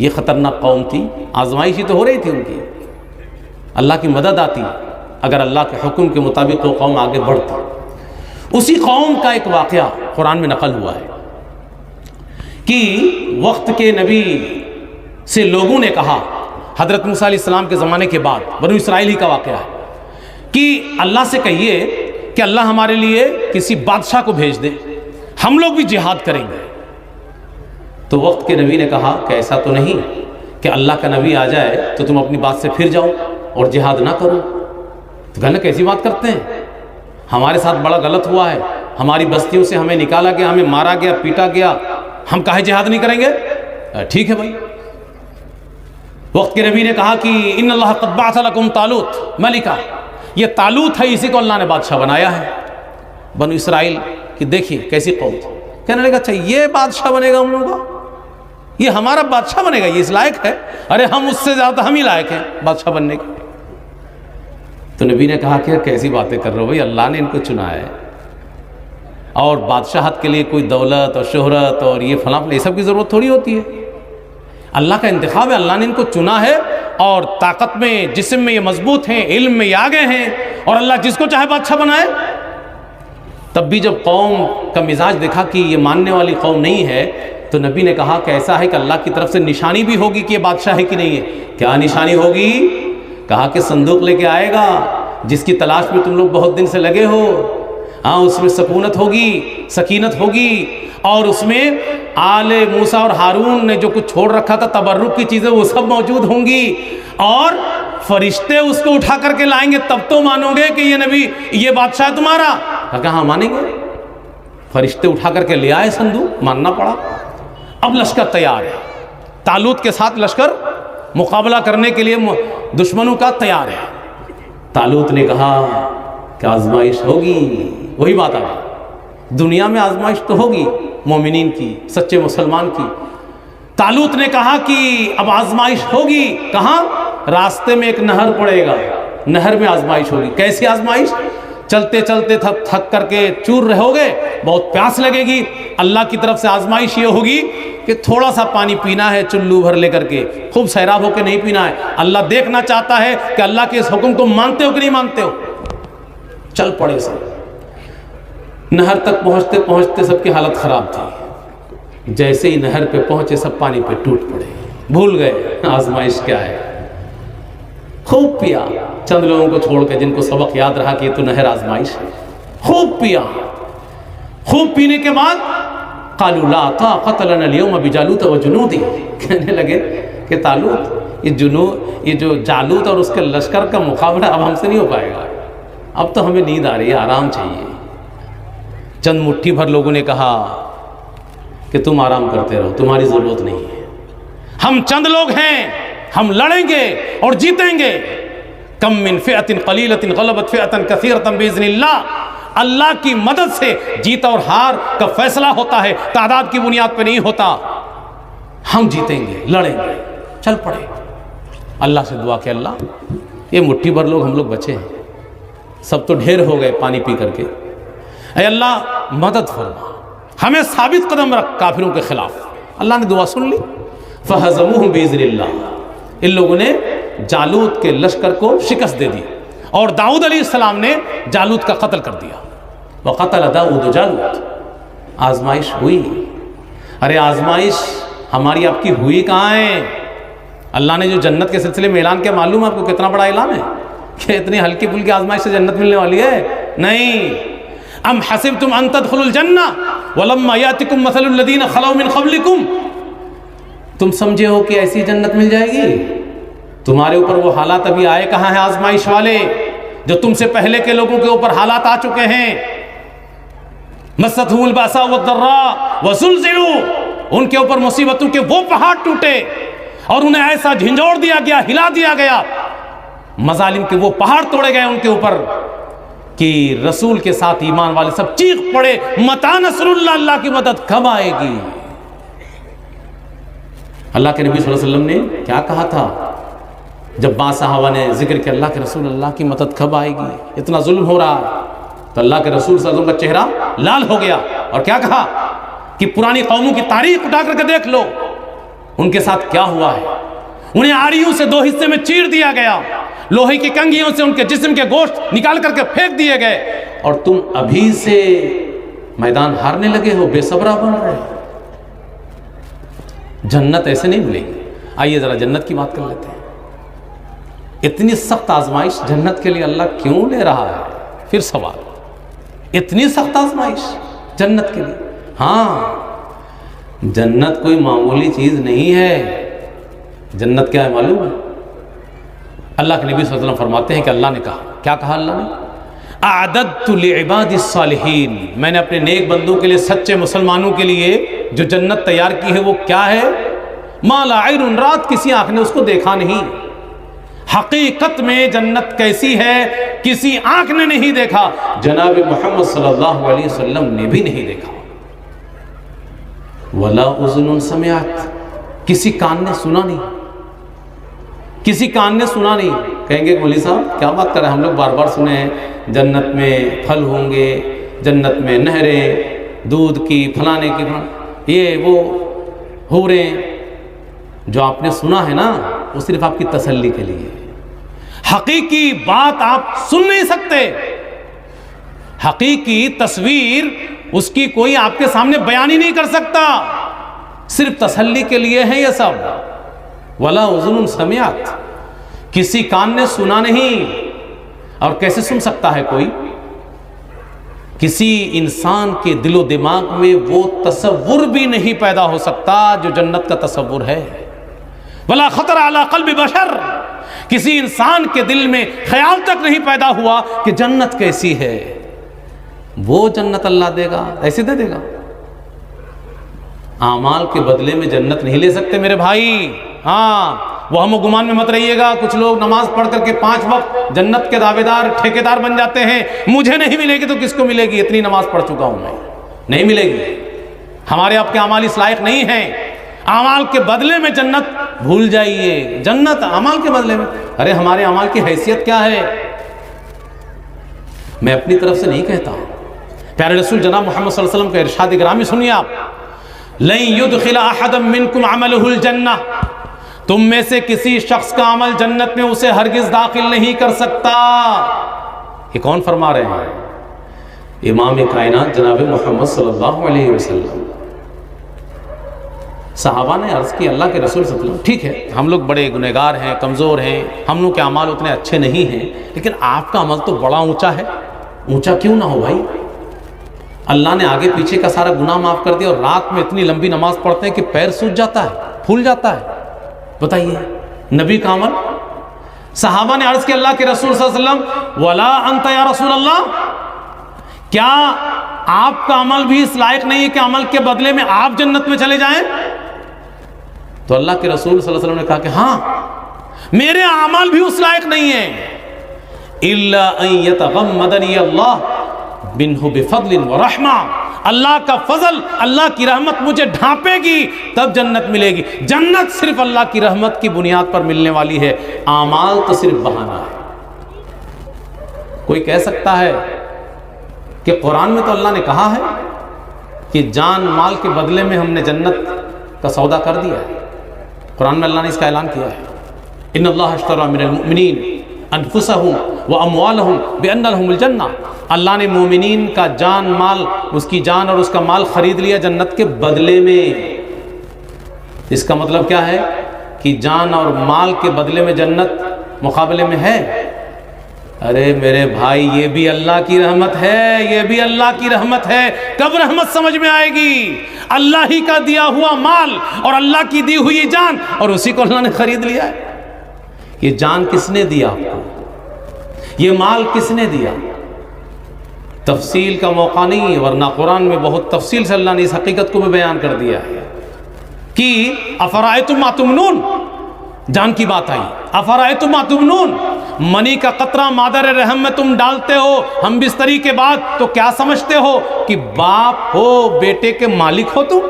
یہ خطرناک قوم تھی، آزمائشی تو ہو رہی تھی ان کی، اللہ کی مدد آتی اگر اللہ کے حکم کے مطابق وہ قوم آگے بڑھتی۔ اسی قوم کا ایک واقعہ قرآن میں نقل ہوا ہے کہ وقت کے نبی سے لوگوں نے کہا، حضرت موسیٰ علیہ السلام کے زمانے کے بعد، بنو اسرائیل ہی کا واقعہ ہے، کہ اللہ سے کہیے کہ اللہ ہمارے لیے کسی بادشاہ کو بھیج دے، ہم لوگ بھی جہاد کریں گے۔ تو وقت کے نبی نے کہا کہ ایسا تو نہیں کہ اللہ کا نبی آ جائے تو تم اپنی بات سے پھر جاؤ اور جہاد نہ کرو۔ تو کہنا کیسی بات کرتے ہیں، ہمارے ساتھ بڑا غلط ہوا ہے، ہماری بستیوں سے ہمیں نکالا گیا، ہمیں مارا گیا، پیٹا گیا، ہم کاہے جہاد نہیں کریں گے؟ ٹھیک ہے بھائی۔ وقت کے نبی نے کہا کہ ان اللہ قد بعث لکم طالوت ملکا، یہ طالوت ہے، اسی کو اللہ نے بادشاہ بنایا ہے۔ بنو اسرائیل کی دیکھیے کیسی قوم تھی، کہنے لگا اچھا یہ بادشاہ بنے گا ہم لوگوں کا، یہ ہمارا بادشاہ بنے گا، یہ اس لائق ہے؟ ارے ہم اس سے زیادہ ہم ہی لائق ہیں بادشاہ بننے کے۔ تو نبی نے کہا کہ کیسی باتیں کر رہے ہو بھائی، اللہ نے ان کو چنا ہے، اور بادشاہت کے لیے کوئی دولت اور شہرت اور یہ فلاں یہ سب کی ضرورت تھوڑی ہوتی ہے، اللہ کا انتخاب ہے، اللہ نے ان کو چنا ہے، اور طاقت میں جسم میں یہ مضبوط ہیں، علم میں یہ آگے ہیں، اور اللہ جس کو چاہے بادشاہ بنائے۔ تب بھی جب قوم کا مزاج دیکھا کہ یہ ماننے والی قوم نہیں ہے، تو نبی نے کہا کہ ایسا ہے کہ اللہ کی طرف سے نشانی بھی ہوگی کہ یہ بادشاہ ہے کہ نہیں ہے. کیا نشانی ہوگی؟ کہا کہ صندوق لے کے آئے گا جس کی تلاش میں تم لوگ بہت دن سے لگے ہو. ہاں اس میں سکونت ہوگی، سکینت ہوگی، اور اس میں آل موسیٰ اور ہارون نے جو کچھ چھوڑ رکھا تھا تبرک کی چیزیں وہ سب موجود ہوں گی، اور فرشتے اس کو اٹھا کر کے لائیں گے، تب تو مانو گے کہ یہ نبی، یہ بادشاہ ہے تمہارا. کہا ہاں مانیں گے. فرشتے اٹھا کر کے لے آئے صندوق، ماننا پڑا. اب لشکر تیار ہے، طالوت کے ساتھ لشکر مقابلہ کرنے کے لیے دشمنوں کا تیار ہے. طالوت نے کہا کہ آزمائش ہوگی. وہی بات آ گئی، دنیا میں آزمائش تو ہوگی مومنین کی، سچے مسلمان کی. طالوت نے کہا کہ اب آزمائش ہوگی. کہاں؟ راستے میں ایک نہر پڑے گا، نہر میں آزمائش ہوگی. کیسی آزمائش؟ چلتے چلتے تھک کر کے چور رہو گے، بہت پیاس لگے گی. اللہ کی طرف سے آزمائش یہ ہوگی کہ تھوڑا سا پانی پینا ہے چلو بھر لے کر کے، خوب سیراب ہو کے نہیں پینا ہے. اللہ دیکھنا چاہتا ہے کہ اللہ کے اس حکم کو مانتے ہو کہ نہیں مانتے ہو. چل پڑے سب. نہر تک پہنچتے پہنچتے سب کی حالت خراب تھی. جیسے ہی نہر پہ پہنچے سب پانی پہ ٹوٹ پڑے، بھول گئے آزمائش کیا ہے. خوب پیا چند لوگوں کو چھوڑ کے جن کو سبق یاد رہا کہ یہ تو نہر آزمائش ہے. خوب پیا. خوب پینے کے بعد قالوا لا طاقت لنا اليوم بجالوت وجنوده، کہنے لگے کہ طالوت، یہ جو جالوت اور اس کے لشکر کا مقابلہ اب ہم سے نہیں ہو پائے گا. اب تو ہمیں نیند آ رہی ہے، آرام چاہیے. چند مٹھی بھر لوگوں نے کہا کہ تم آرام کرتے رہو، تمہاری ضرورت نہیں ہے، ہم چند لوگ ہیں، ہم لڑیں گے اور جیتیں گے. کم من فئۃ قلیلۃ غلبت فئۃ کثیرۃ باذن اللہ. اللہ کی مدد سے جیت اور ہار کا فیصلہ ہوتا ہے، تعداد کی بنیاد پہ نہیں ہوتا. ہم جیتیں گے، لڑیں گے. چل پڑے. اللہ سے دعا کہ اللہ یہ مٹھی بھر لوگ ہم لوگ بچے ہیں، سب تو ڈھیر ہو گئے پانی پی کر کے. اے اللہ مدد فرما، ہمیں ثابت قدم رکھ کافروں کے خلاف. اللہ نے دعا سن لی. فہزموہم باذن اللہ. ان لوگوں نے جالوت کے لشکر کو شکست دے دی، اور داؤد علیہ السلام نے جالوت کا قتل کر دیا. وقتل داؤد جالوت. آزمائش ہوئی. ارے آزمائش ہماری آپ کی ہوئی کہاں ہے؟ اللہ نے جو جنت کے سلسلے میں اعلان کیا، معلوم ہے آپ کو کتنا بڑا اعلان ہے کہ اتنی ہلکی پھلکی آزمائش سے جنت ملنے والی ہے؟ نہیں. ام حسبتم ان تدخلوا الجنہ ولما یاتکم مثل الذین خلوا من قبلکم. تم سمجھے ہو کہ ایسی جنت مل جائے گی؟ تمہارے اوپر وہ حالات ابھی آئے کہاں ہیں آزمائش والے، جو تم سے پہلے کے لوگوں کے اوپر حالات آ چکے ہیں. مستهم البأساء والضراء وزلزلوا. ان کے اوپر مصیبتوں کے وہ پہاڑ ٹوٹے اور انہیں ایسا جھنجھوڑ دیا گیا، ہلا دیا گیا، مظالم کے وہ پہاڑ توڑے گئے ان کے اوپر کہ رسول کے ساتھ ایمان والے سب چیخ پڑے متی نصر اللہ، اللہ کی مدد کب آئے گی. اللہ کے نبی صلی اللہ علیہ وسلم نے کیا کہا تھا جب بعض صحابہ نے ذکر کیا اللہ کے رسول اللہ کی مدد کب آئے گی، اتنا ظلم ہو رہا ہے، تو اللہ کے رسول صلی اللہ علیہ وسلم کا چہرہ لال ہو گیا اور کیا کہا کہ پرانی قوموں کی تاریخ اٹھا کر کے دیکھ لو ان کے ساتھ کیا ہوا ہے. انہیں آڑیوں سے 2 حصے میں چیر دیا گیا، لوہے کی کنگھیوں سے ان کے جسم کے گوشت نکال کر کے پھینک دیے گئے، اور تم ابھی سے میدان ہارنے لگے ہو، بے صبرا بن رہے. جنت ایسے نہیں ملے گی. آئیے ذرا جنت کی بات کر لیتے ہیں. اتنی سخت آزمائش جنت کے لیے اللہ کیوں لے رہا ہے؟ پھر سوال، اتنی سخت آزمائش جنت کے لیے؟ ہاں، جنت کوئی معمولی چیز نہیں ہے. جنت کیا ہے معلوم ہے؟ اللہ کے نبی صلی اللہ علیہ وسلم فرماتے ہیں کہ اللہ نے کہا، کیا کہا اللہ نے؟ اعددت لعباد الصالحین. میں نے اپنے نیک بندوں کے لیے، سچے مسلمانوں کے لیے جو جنت تیار کی ہے وہ کیا ہے؟ ما لا عین رات، کسی آنکھ نے اس کو دیکھا نہیں. حقیقت میں جنت کیسی ہے کسی آنکھ نے نہیں دیکھا، جناب محمد صلی اللہ علیہ وسلم نے بھی نہیں دیکھا. ولا اذن سمعت، کسی کان نے سنا نہیں، کسی کان نے سنا نہیں. کہیں گے مولوی صاحب کیا بات کر رہے ہیں، ہم لوگ بار بار سنے ہیں جنت میں پھل ہوں گے، جنت میں نہریں دودھ کی، فلانے کی، یہ وہ حوریں. جو آپ نے سنا ہے نا وہ صرف آپ کی تسلی کے لیے. حقیقی بات آپ سن نہیں سکتے، حقیقی تصویر اس کی کوئی آپ کے سامنے بیان ہی نہیں کر سکتا. صرف تسلی کے لیے ہے یہ سب. ولا اذن سمعت، کسی کان نے سنا نہیں. اور کیسے سن سکتا ہے کوئی؟ کسی انسان کے دل و دماغ میں وہ تصور بھی نہیں پیدا ہو سکتا جو جنت کا تصور ہے. ولا خطر علی قلب بشر، کسی انسان کے دل میں خیال تک نہیں پیدا ہوا کہ جنت کیسی ہے. وہ جنت اللہ دے گا، ایسے دے گا. اعمال کے بدلے میں جنت نہیں لے سکتے میرے بھائی. ہاں، وہ ہم و گمان میں مت رہیے گا. کچھ لوگ نماز پڑھ کر کے 5 وقت جنت کے دعوے دار ٹھیکیدار بن جاتے ہیں. مجھے نہیں ملے گی تو کس کو ملے گی؟ اتنی نماز پڑھ چکا ہوں میں. نہیں ملے گی. ہمارے آپ کے اعمال اس لائق نہیں ہیں. اعمال کے بدلے میں جنت بھول جائیے. جنت اعمال کے بدلے میں، ارے ہمارے اعمال کی حیثیت کیا ہے؟ میں اپنی طرف سے نہیں کہتا. پیارے رسول جناب محمد صلی اللہ علیہ وسلم کا ارشاد گرامی سنیے آپ. لن يدخل احد منكم عمله الجنہ، تم میں سے کسی شخص کا عمل جنت میں اسے ہرگز داخل نہیں کر سکتا. یہ کون فرما رہے ہیں؟ امام کائنات جناب محمد صلی اللہ علیہ وسلم. صحابہ نے عرض کی اللہ کے رسول صلی اللہ علیہ وسلم، ٹھیک ہے ہم لوگ بڑے گنہگار ہیں، کمزور ہیں، ہم لوگ کے اعمال اتنے اچھے نہیں ہیں، لیکن آپ کا عمل تو بڑا اونچا ہے. اونچا کیوں نہ ہو بھائی؟ اللہ نے آگے پیچھے کا سارا گناہ معاف کر دیا اور رات میں اتنی لمبی نماز پڑھتے ہیں کہ پیر سوج جاتا ہے، پھول جاتا ہے. بتائیے نبی کا عمل. صحابہ نے عرض کی اللہ کے رسول صلی اللہ علیہ وسلم ولا انت یا رسول اللہ، کیا آپ کا عمل بھی اس لائق نہیں ہے کہ عمل کے بدلے میں آپ جنت میں چلے جائیں؟ تو اللہ کے رسول صلی اللہ علیہ وسلم نے کہا کہ ہاں میرے اعمال بھی اس لائق نہیں ہیں. الا ان یتغمدنی اللہ منہ بفضل ورحمہ، اللہ کا فضل، اللہ کی رحمت مجھے ڈھانپے گی تب جنت ملے گی. جنت صرف اللہ کی رحمت کی بنیاد پر ملنے والی ہے. اعمال تو صرف بہانہ ہے. کوئی کہہ سکتا ہے کہ قرآن میں تو اللہ نے کہا ہے کہ جان مال کے بدلے میں ہم نے جنت کا سودا کر دیا ہے. قرآن میں اللہ نے اس کا اعلان کیا ہے. ان اللہ اشتری من المؤمنین انفسهم واموالهم بان لهم الجنہ. اللہ نے مومنین کا جان مال، اس کی جان اور اس کا مال خرید لیا جنت کے بدلے میں. اس کا مطلب کیا ہے کہ جان اور مال کے بدلے میں جنت مقابلے میں ہے. ارے میرے بھائی یہ بھی اللہ کی رحمت ہے، یہ بھی اللہ کی رحمت ہے. کب رحمت سمجھ میں آئے گی؟ اللہ ہی کا دیا ہوا مال اور اللہ کی دی ہوئی جان، اور اسی کو اللہ نے خرید لیا ہے. یہ جان کس نے دیا آپ کو؟ یہ مال کس نے دیا؟ تفصیل کا موقع نہیں، ورنہ قرآن میں بہت تفصیل سے اللہ نے اس حقیقت کو بھی بیان کر دیا ہے کہ افرائیتم ما تمنون، جان کی بات آئی. افرائیتم ما تمنون، منی کا قطرہ مادر رحم میں تم ڈالتے ہو ہم بستری کے بعد، تو کیا سمجھتے ہو کہ باپ ہو بیٹے کے مالک ہو؟ تم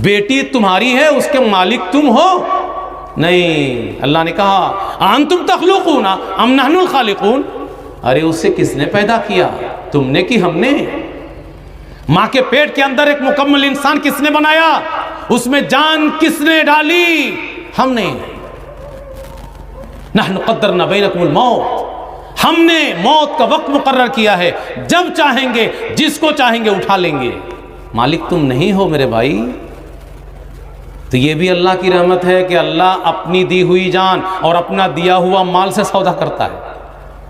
بیٹی تمہاری ہے، اس کے مالک تم ہو؟ نہیں. اللہ نے کہا انتم تخلقون ام نحن الخالقون. ارے اسے کس نے پیدا کیا؟ تم نے کہ ہم نے؟ ماں کے پیٹ کے اندر ایک مکمل انسان کس نے بنایا؟ اس میں جان کس نے ڈالی؟ ہم نے. نحن قدرنا بینکم الموت، ہم نے موت کا وقت مقرر کیا ہے، جب چاہیں گے جس کو چاہیں گے اٹھا لیں گے. مالک تم نہیں ہو میرے بھائی. تو یہ بھی اللہ کی رحمت ہے کہ اللہ اپنی دی ہوئی جان اور اپنا دیا ہوا مال سے سودا کرتا ہے.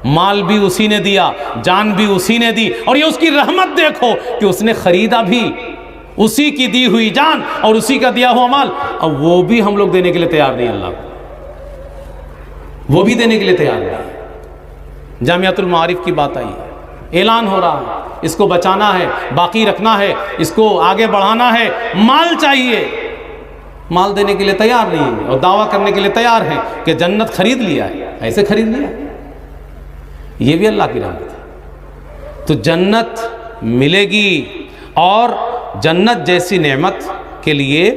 مال بھی اسی نے دیا، جان بھی اسی نے دی، اور یہ اس کی رحمت دیکھو کہ اس نے خریدا بھی اسی کی دی ہوئی جان اور اسی کا دیا ہوا مال. اب وہ بھی ہم لوگ دینے کے لیے تیار نہیں. اللہ وہ بھی دینے کے لیے تیار نہیں. جامعۃ المعارف کی بات آئی ہے، اعلان ہو رہا ہے اس کو بچانا ہے، باقی رکھنا ہے، اس کو آگے بڑھانا ہے. مال چاہیے، مال دینے کے لیے تیار نہیں ہے اور دعویٰ کرنے کے لیے تیار ہے کہ جنت خرید لیا ہے. ایسے خرید لیا؟ یہ بھی اللہ کی رحمت ہے. تو جنت ملے گی، اور جنت جیسی نعمت کے لیے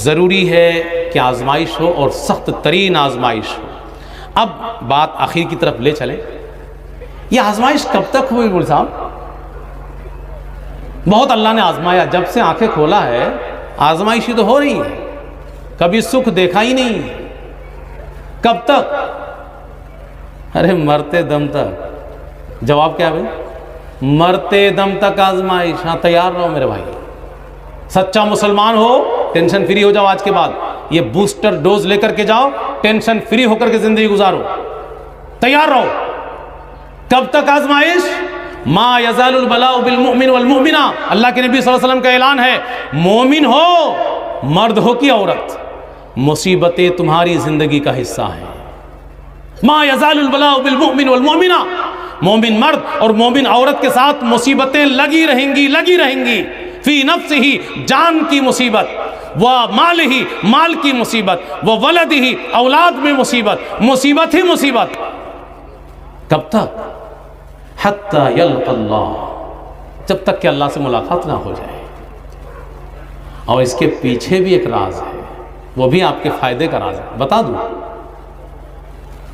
ضروری ہے کہ آزمائش ہو، اور سخت ترین آزمائش ہو. اب بات آخر کی طرف لے چلیں. یہ آزمائش کب تک ہوئی مول صاحب؟ بہت اللہ نے آزمایا. جب سے آنکھیں کھولا ہے آزمائش ہی تو ہو رہی ہے. کبھی سکھ دیکھا ہی نہیں. کب تک؟ ارے مرتے دم تک. جواب کیا بھائی؟ مرتے دم تک آزمائش. ہاں تیار رہو میرے بھائی، سچا مسلمان ہو ٹینشن فری ہو جاؤ، آج کے بعد یہ بوسٹر ڈوز لے کر کے جاؤ، ٹینشن فری ہو کر کے زندگی گزارو، تیار رہو۔ کب تک آزمائش؟ ما یزال البلاء بالمؤمن والمؤمنہ، اللہ کے نبی صلی اللہ علیہ وسلم کا اعلان ہے، مومن ہو مرد ہو کی عورت، مصیبتیں تمہاری زندگی کا حصہ ہیں۔ ما یزال البلاء بالمؤمن والمؤمنہ، مومن مرد اور مومن عورت کے ساتھ مصیبتیں لگی رہیں گی، فی نفس ہی جان کی مصیبت، و مال ہی مال کی مصیبت، و ولد ہی اولاد میں مصیبت ہی مصیبت۔ کب تک؟ حتی یلقى اللہ، جب تک کہ اللہ سے ملاقات نہ ہو جائے۔ اور اس کے پیچھے بھی ایک راز ہے، وہ بھی آپ کے فائدے کا راز ہے، بتا دوں؟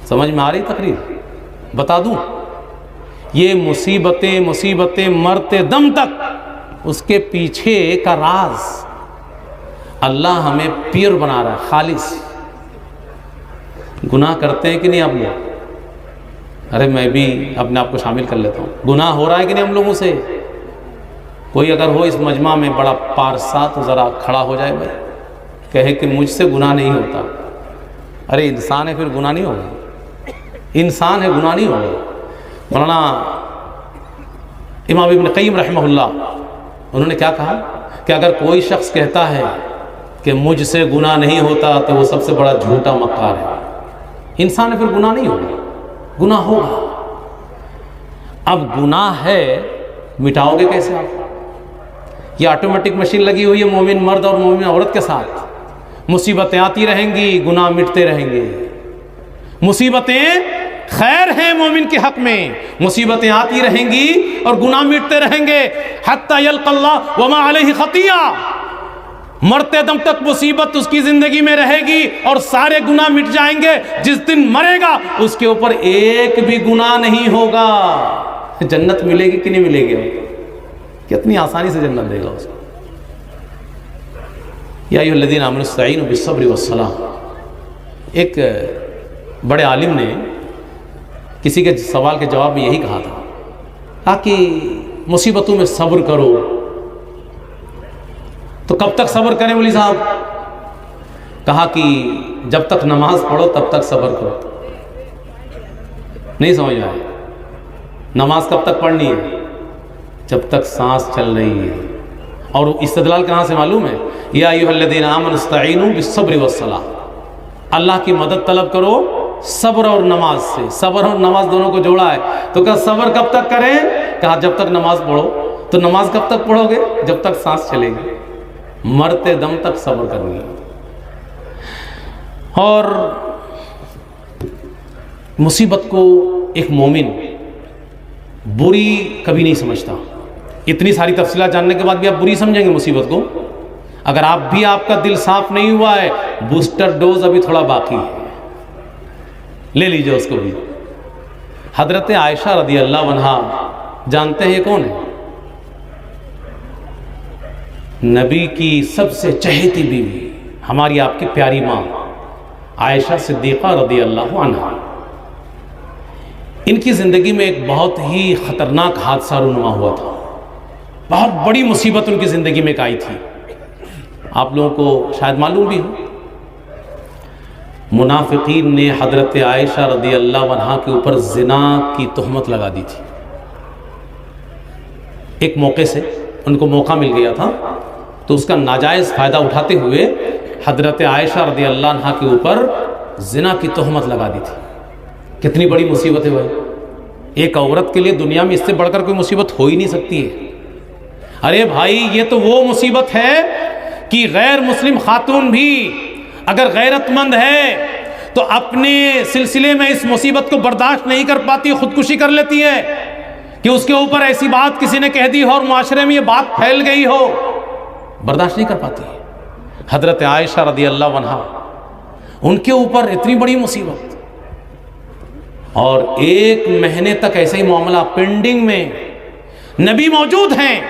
سمجھ میں آ رہی تقریر؟ بتا دوں؟ یہ مصیبتیں مرتے دم تک، اس کے پیچھے کا راز اللہ ہمیں پیور بنا رہا ہے، خالص۔ گناہ کرتے ہیں کہ نہیں آپ لوگ؟ ارے میں بھی اپنے آپ کو شامل کر لیتا ہوں، گناہ ہو رہا ہے کہ نہیں ہم لوگوں سے؟ کوئی اگر ہو اس مجمع میں بڑا پارسا تو ذرا کھڑا ہو جائے بھائی، کہے کہ مجھ سے گناہ نہیں ہوتا۔ ارے انسان ہے پھر گناہ نہیں ہوگا، انسان ہے گناہ نہیں ہوگا۔ مولانا امام ابن قیم رحمہ اللہ انہوں نے کیا کہا کہ اگر کوئی شخص کہتا ہے کہ مجھ سے گناہ نہیں ہوتا تو وہ سب سے بڑا جھوٹا مکار ہے۔ انسان ہے پھر گناہ نہیں ہوگا، گناہ ہوگا۔ اب گناہ ہے، مٹاؤ گے کیسے آپ؟ یہ آٹومیٹک مشین لگی ہوئی ہے مومن مرد اور مومن عورت کے ساتھ، مصیبتیں آتی رہیں گی، گناہ مٹتے رہیں گے۔ مصیبتیں خیر ہیں مومن کے حق میں، مصیبتیں آتی رہیں گی اور گناہ مٹتے رہیں گے، حتی یلقى اللہ وما علیہ خطیہ، مرتے دم تک مصیبت اس کی زندگی میں رہے گی اور سارے گناہ مٹ جائیں گے۔ جس دن مرے گا اس کے اوپر ایک بھی گناہ نہیں ہوگا۔ جنت ملے گی کہ نہیں ملے گی؟ کتنی آسانی سے جنت دے گا اس کو۔ یا ایھا الذین آمنوا استعینوا بالصبر والصلاۃ، ایک بڑے عالم نے کسی کے سوال کے جواب میں یہی کہا تھا کہ مصیبتوں میں صبر کرو۔ تو کب تک صبر کریں مولوی صاحب؟ کہا کہ جب تک نماز پڑھو تب تک صبر کرو۔ نہیں سمجھ آئے؟ نماز کب تک پڑھنی ہے؟ جب تک سانس چل رہی ہے۔ اور استدلال کہاں سے معلوم ہے؟ یا ایھا الذین آمنوا استعینوا بالصبر والصلاۃ، اللہ کی مدد طلب کرو صبر اور نماز سے۔ صبر اور نماز دونوں کو جوڑا ہے۔ تو کہا صبر کب تک کریں؟ کہا جب تک نماز پڑھو۔ تو نماز کب تک پڑھو گے؟ جب تک سانس چلے گی، مرتے دم تک صبر کرنی ہے۔ اور مصیبت کو ایک مومن بری کبھی نہیں سمجھتا۔ اتنی ساری تفصیلات جاننے کے بعد بھی آپ بری سمجھیں گے مصیبت کو؟ اگر آپ کا دل صاف نہیں ہوا ہے، بوسٹر ڈوز ابھی تھوڑا باقی ہے، لے لیجئے اس کو بھی۔ حضرت عائشہ رضی اللہ عنہا جانتے ہیں یہ کون ہے؟ نبی کی سب سے چہیتی بیوی، ہماری آپ کی پیاری ماں عائشہ صدیقہ رضی اللہ عنہا۔ ان کی زندگی میں ایک بہت ہی خطرناک حادثہ رونما ہوا تھا، بہت بڑی مصیبت ان کی زندگی میں ایک آئی تھی۔ آپ لوگوں کو شاید معلوم بھی ہو، منافقین نے حضرت عائشہ رضی اللہ عنہا کے اوپر زنا کی تہمت لگا دی تھی۔ ایک موقع سے ان کو موقع مل گیا تھا، تو اس کا ناجائز فائدہ اٹھاتے ہوئے حضرت عائشہ رضی اللہ عنہا کے اوپر زنا کی تہمت لگا دی تھی۔ کتنی بڑی مصیبت ہے بھائی، ایک عورت کے لیے دنیا میں اس سے بڑھ کر کوئی مصیبت ہو ہی نہیں سکتی ہے۔ ارے بھائی یہ تو وہ مصیبت ہے کہ غیر مسلم خاتون بھی اگر غیرت مند ہے تو اپنے سلسلے میں اس مصیبت کو برداشت نہیں کر پاتی، خودکشی کر لیتی ہے کہ اس کے اوپر ایسی بات کسی نے کہہ دی ہو اور معاشرے میں یہ بات پھیل گئی ہو، برداشت نہیں کر پاتی۔ حضرت عائشہ رضی اللہ عنہا، ان کے اوپر اتنی بڑی مصیبت، اور 1 مہینے تک ایسا ہی معاملہ پینڈنگ میں، نبی موجود ہیں۔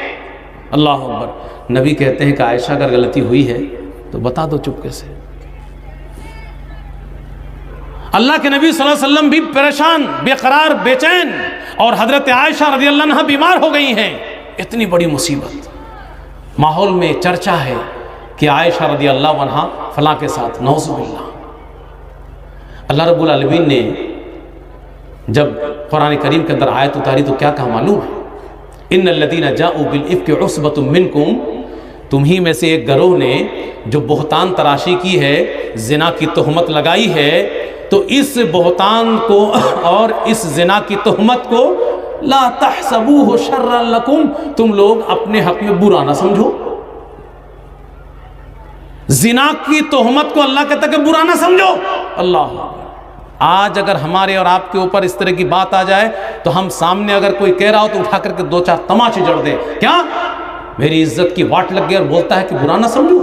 اللہ اکبر۔ نبی کہتے ہیں کہ عائشہ اگر غلطی ہوئی ہے تو بتا دو چپکے سے۔ اللہ کے نبی صلی اللہ علیہ وسلم بھی پریشان، بے قرار، بے چین، اور حضرت عائشہ رضی اللہ عنہا بیمار ہو گئی ہیں۔ اتنی بڑی مصیبت، ماحول میں چرچا ہے کہ عائشہ رضی اللہ عنہا فلاں کے ساتھ، نعوذ باللہ۔ اللہ رب العالمین نے جب قرآن کریم کے اندر آیت اتاری تو کیا کہا معلوم ہے؟ ان الذین جاؤوا بالافک عصبۃ منکم، تمہیں میں سے ایک گروہ نے جو بہتان تراشی کی ہے، زنا کی تہمت لگائی ہے، تو اس بہتان کو اور اس زنا کی تہمت کو لا تحسبوہ شرا لکم، تم لوگ اپنے حق میں برا نہ سمجھو۔ زنا کی تہمت کو اللہ کہتا کہ برا نہ سمجھو۔ اللہ، آج اگر ہمارے اور آپ کے اوپر اس طرح کی بات آ جائے تو ہم سامنے اگر کوئی کہہ رہا ہو تو اٹھا کر کے 2-4 تماچے جڑ دے، کیا میری عزت کی واٹ لگ گئی اور بولتا ہے کہ برا نہ سمجھو۔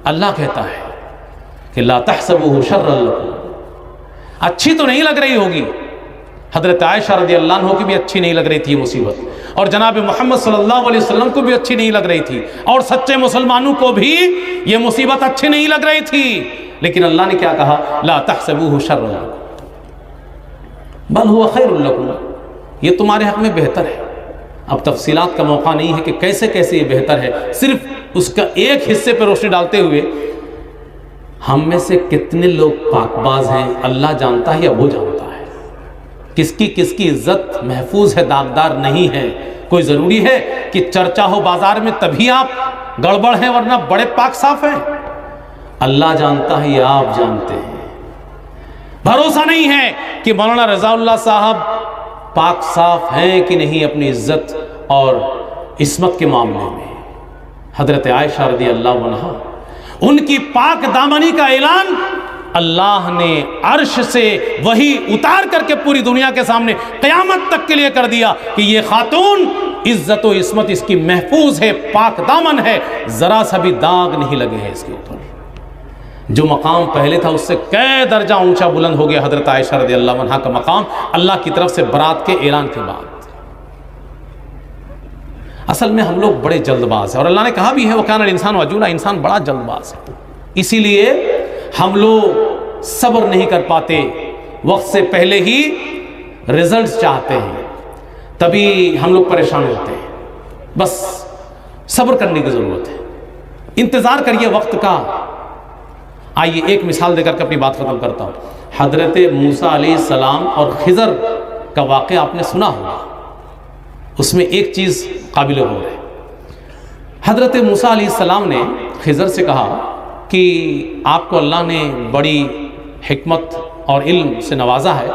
اللہ کہتا ہے کہ لا تحسبوہ شرا لکم، اچھی تو نہیں لگ رہی ہوگی، حضرت عائشہ رضی اللہ عنہ کو بھی اچھی نہیں لگ رہی تھی یہ مصیبت، اور جناب محمد صلی اللہ علیہ وسلم کو بھی اچھی نہیں لگ رہی تھی، اور سچے مسلمانوں کو بھی یہ مصیبت اچھی نہیں لگ رہی تھی، لیکن اللہ نے کیا کہا؟ لا تحسبوہ شرا لکم بل هو خیر لکم، یہ تمہارے حق میں بہتر ہے۔ اب تفصیلات کا موقع نہیں ہے کہ کیسے کیسے یہ بہتر ہے، صرف اس کا ایک حصے پہ روشنی ڈالتے ہوئے، ہم میں سے کتنے لوگ پاک باز ہیں اللہ جانتا ہے یا وہ جانتا ہے، کس کی عزت محفوظ ہے، داغدار نہیں ہے۔ کوئی ضروری ہے کہ چرچا ہو بازار میں تبھی آپ گڑبڑ ہیں، ورنہ بڑے پاک صاف ہیں؟ اللہ جانتا ہے یا آپ جانتے ہیں؟ بھروسہ نہیں ہے کہ مولانا رضا اللہ صاحب پاک صاف ہیں کہ نہیں اپنی عزت اور عصمت کے معاملے میں۔ حضرت عائشہ رضی اللہ عنہا، ان کی پاک دامنی کا اعلان اللہ نے عرش سے وحی اتار کر کے پوری دنیا کے سامنے قیامت تک کے لیے کر دیا کہ یہ خاتون عزت و عصمت اس کی محفوظ ہے، پاک دامن ہے، ذرا سا بھی داغ نہیں لگے ہیں اس کے اوپر۔ جو مقام پہلے تھا اس سے کئی درجہ اونچا بلند ہو گیا حضرت عائشہ رضی اللہ عنہا کا مقام اللہ کی طرف سے برات کے اعلان کے بعد۔ اصل میں ہم لوگ بڑے جلد باز ہیں، اور اللہ نے کہا بھی ہے وَكَانَ الْإِنسَانُ عَجُولًا، انسان بڑا جلد باز ہے، اسی لیے ہم لوگ صبر نہیں کر پاتے، وقت سے پہلے ہی رزلٹس چاہتے ہیں، تبھی ہم لوگ پریشان ہوتے ہیں۔ بس صبر کرنے کی ضرورت ہے، انتظار کریے وقت کا۔ آئیے ایک مثال دے کر کے اپنی بات ختم کرتا ہوں۔ حضرت موسیٰ علیہ السلام اور خضر کا واقعہ آپ نے سنا ہوگا، اس میں ایک چیز قابل غور ہے۔ حضرت موسیٰ علیہ السلام نے خضر سے کہا کہ آپ کو اللہ نے بڑی حکمت اور علم سے نوازا ہے،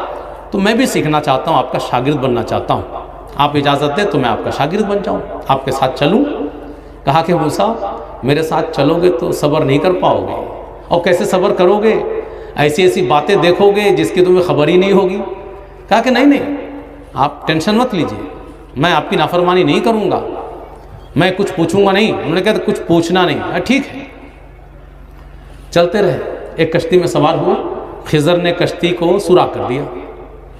تو میں بھی سیکھنا چاہتا ہوں، آپ کا شاگرد بننا چاہتا ہوں، آپ اجازت دیں تو میں آپ کا شاگرد بن جاؤں، آپ کے ساتھ چلوں؟ کہا کہ موسیٰ میرے ساتھ چلو گے تو صبر نہیں کر پاؤ گے، اور کیسے صبر کرو گے؟ ایسی ایسی باتیں دیکھو گے جس کی تمہیں خبر ہی نہیں ہوگی۔ کہا کہ نہیں آپ ٹینشن مت لیجئے، میں آپ کی نافرمانی نہیں کروں گا، میں کچھ پوچھوں گا نہیں۔ انہوں نے کہا کچھ پوچھنا نہیں۔ ٹھیک ہے، چلتے رہے، ایک کشتی میں سوار ہوئے، خضر نے کشتی کو سوراخ کر دیا،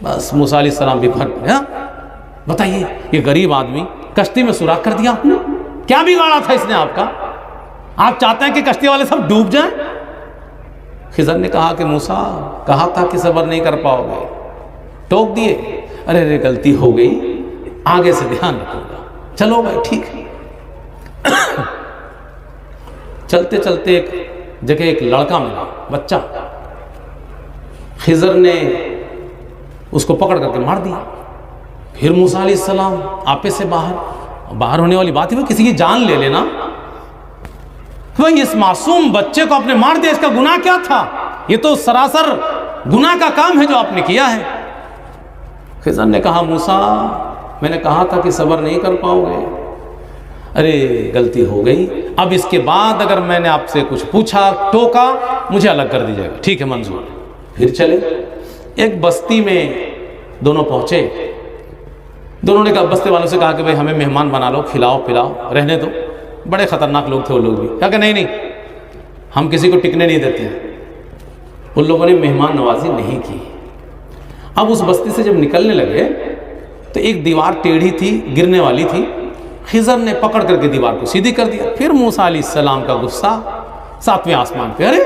بس موسیٰ علیہ السلام بھی پھٹ گئے۔ بتائیے یہ غریب آدمی کشتی میں سوراخ کر دیا، آپ نے کیا بگاڑا تھا اس نے آپ کا؟ آپ چاہتے ہیں کہ کشتی والے سب ڈوب جائیں؟ خضر نے کہا کہ موسیٰ کہا تھا کہ صبر نہیں کر پاؤ گے، ٹوک دیے، ارے غلطی ہو گئی، آگے سے دھیان رکھو گا، چلو بھائی ٹھیک ہے۔ چلتے چلتے ایک جگہ ایک لڑکا ملا، بچہ، خضر نے اس کو پکڑ کر کے مار دیا۔ پھر موسیٰ علیہ السلام آپے سے باہر ہونے والی بات ہے، وہ کسی کی جان لے لینا، بھائی اس معصوم بچے کو آپ نے مار دیا، اس کا گناہ کیا تھا؟ یہ تو سراسر گناہ کا کام ہے جو آپ نے کیا ہے۔ خضر نے کہا موسیٰ میں نے کہا تھا کہ صبر نہیں کر پاؤ گے، ارے غلطی ہو گئی، اب اس کے بعد اگر میں نے آپ سے کچھ پوچھا ٹوکا مجھے الگ کر دیجیے گا۔ ٹھیک ہے منظور۔ پھر چلے، ایک بستی میں دونوں پہنچے، دونوں نے کہا بستی والوں سے کہا کہ بھائی ہمیں مہمان بنا لو، کھلاؤ پلاؤ، رہنے دو۔ بڑے خطرناک لوگ تھے وہ لوگ بھی، کہا کہ نہیں ہم کسی کو ٹکنے نہیں دیتے۔ ان لوگوں نے مہمان نوازی نہیں کی۔ اب اس بستی سے جب نکلنے لگے تو ایک دیوار ٹیڑھی تھی، گرنے والی تھی، خضر نے پکڑ کر کے دیوار کو سیدھی کر دیا۔ پھر موسیٰ علیہ السلام کا غصہ 7ویں آسمان پہ، ارے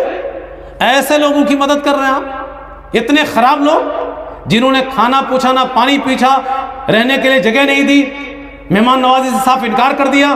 ایسے لوگوں کی مدد کر رہے ہیں آپ، اتنے خراب لوگ جنہوں نے کھانا پوچھا نہ پانی پیچھا، رہنے کے لیے جگہ نہیں دی، مہمان نوازی سے صاف انکار کر دیا،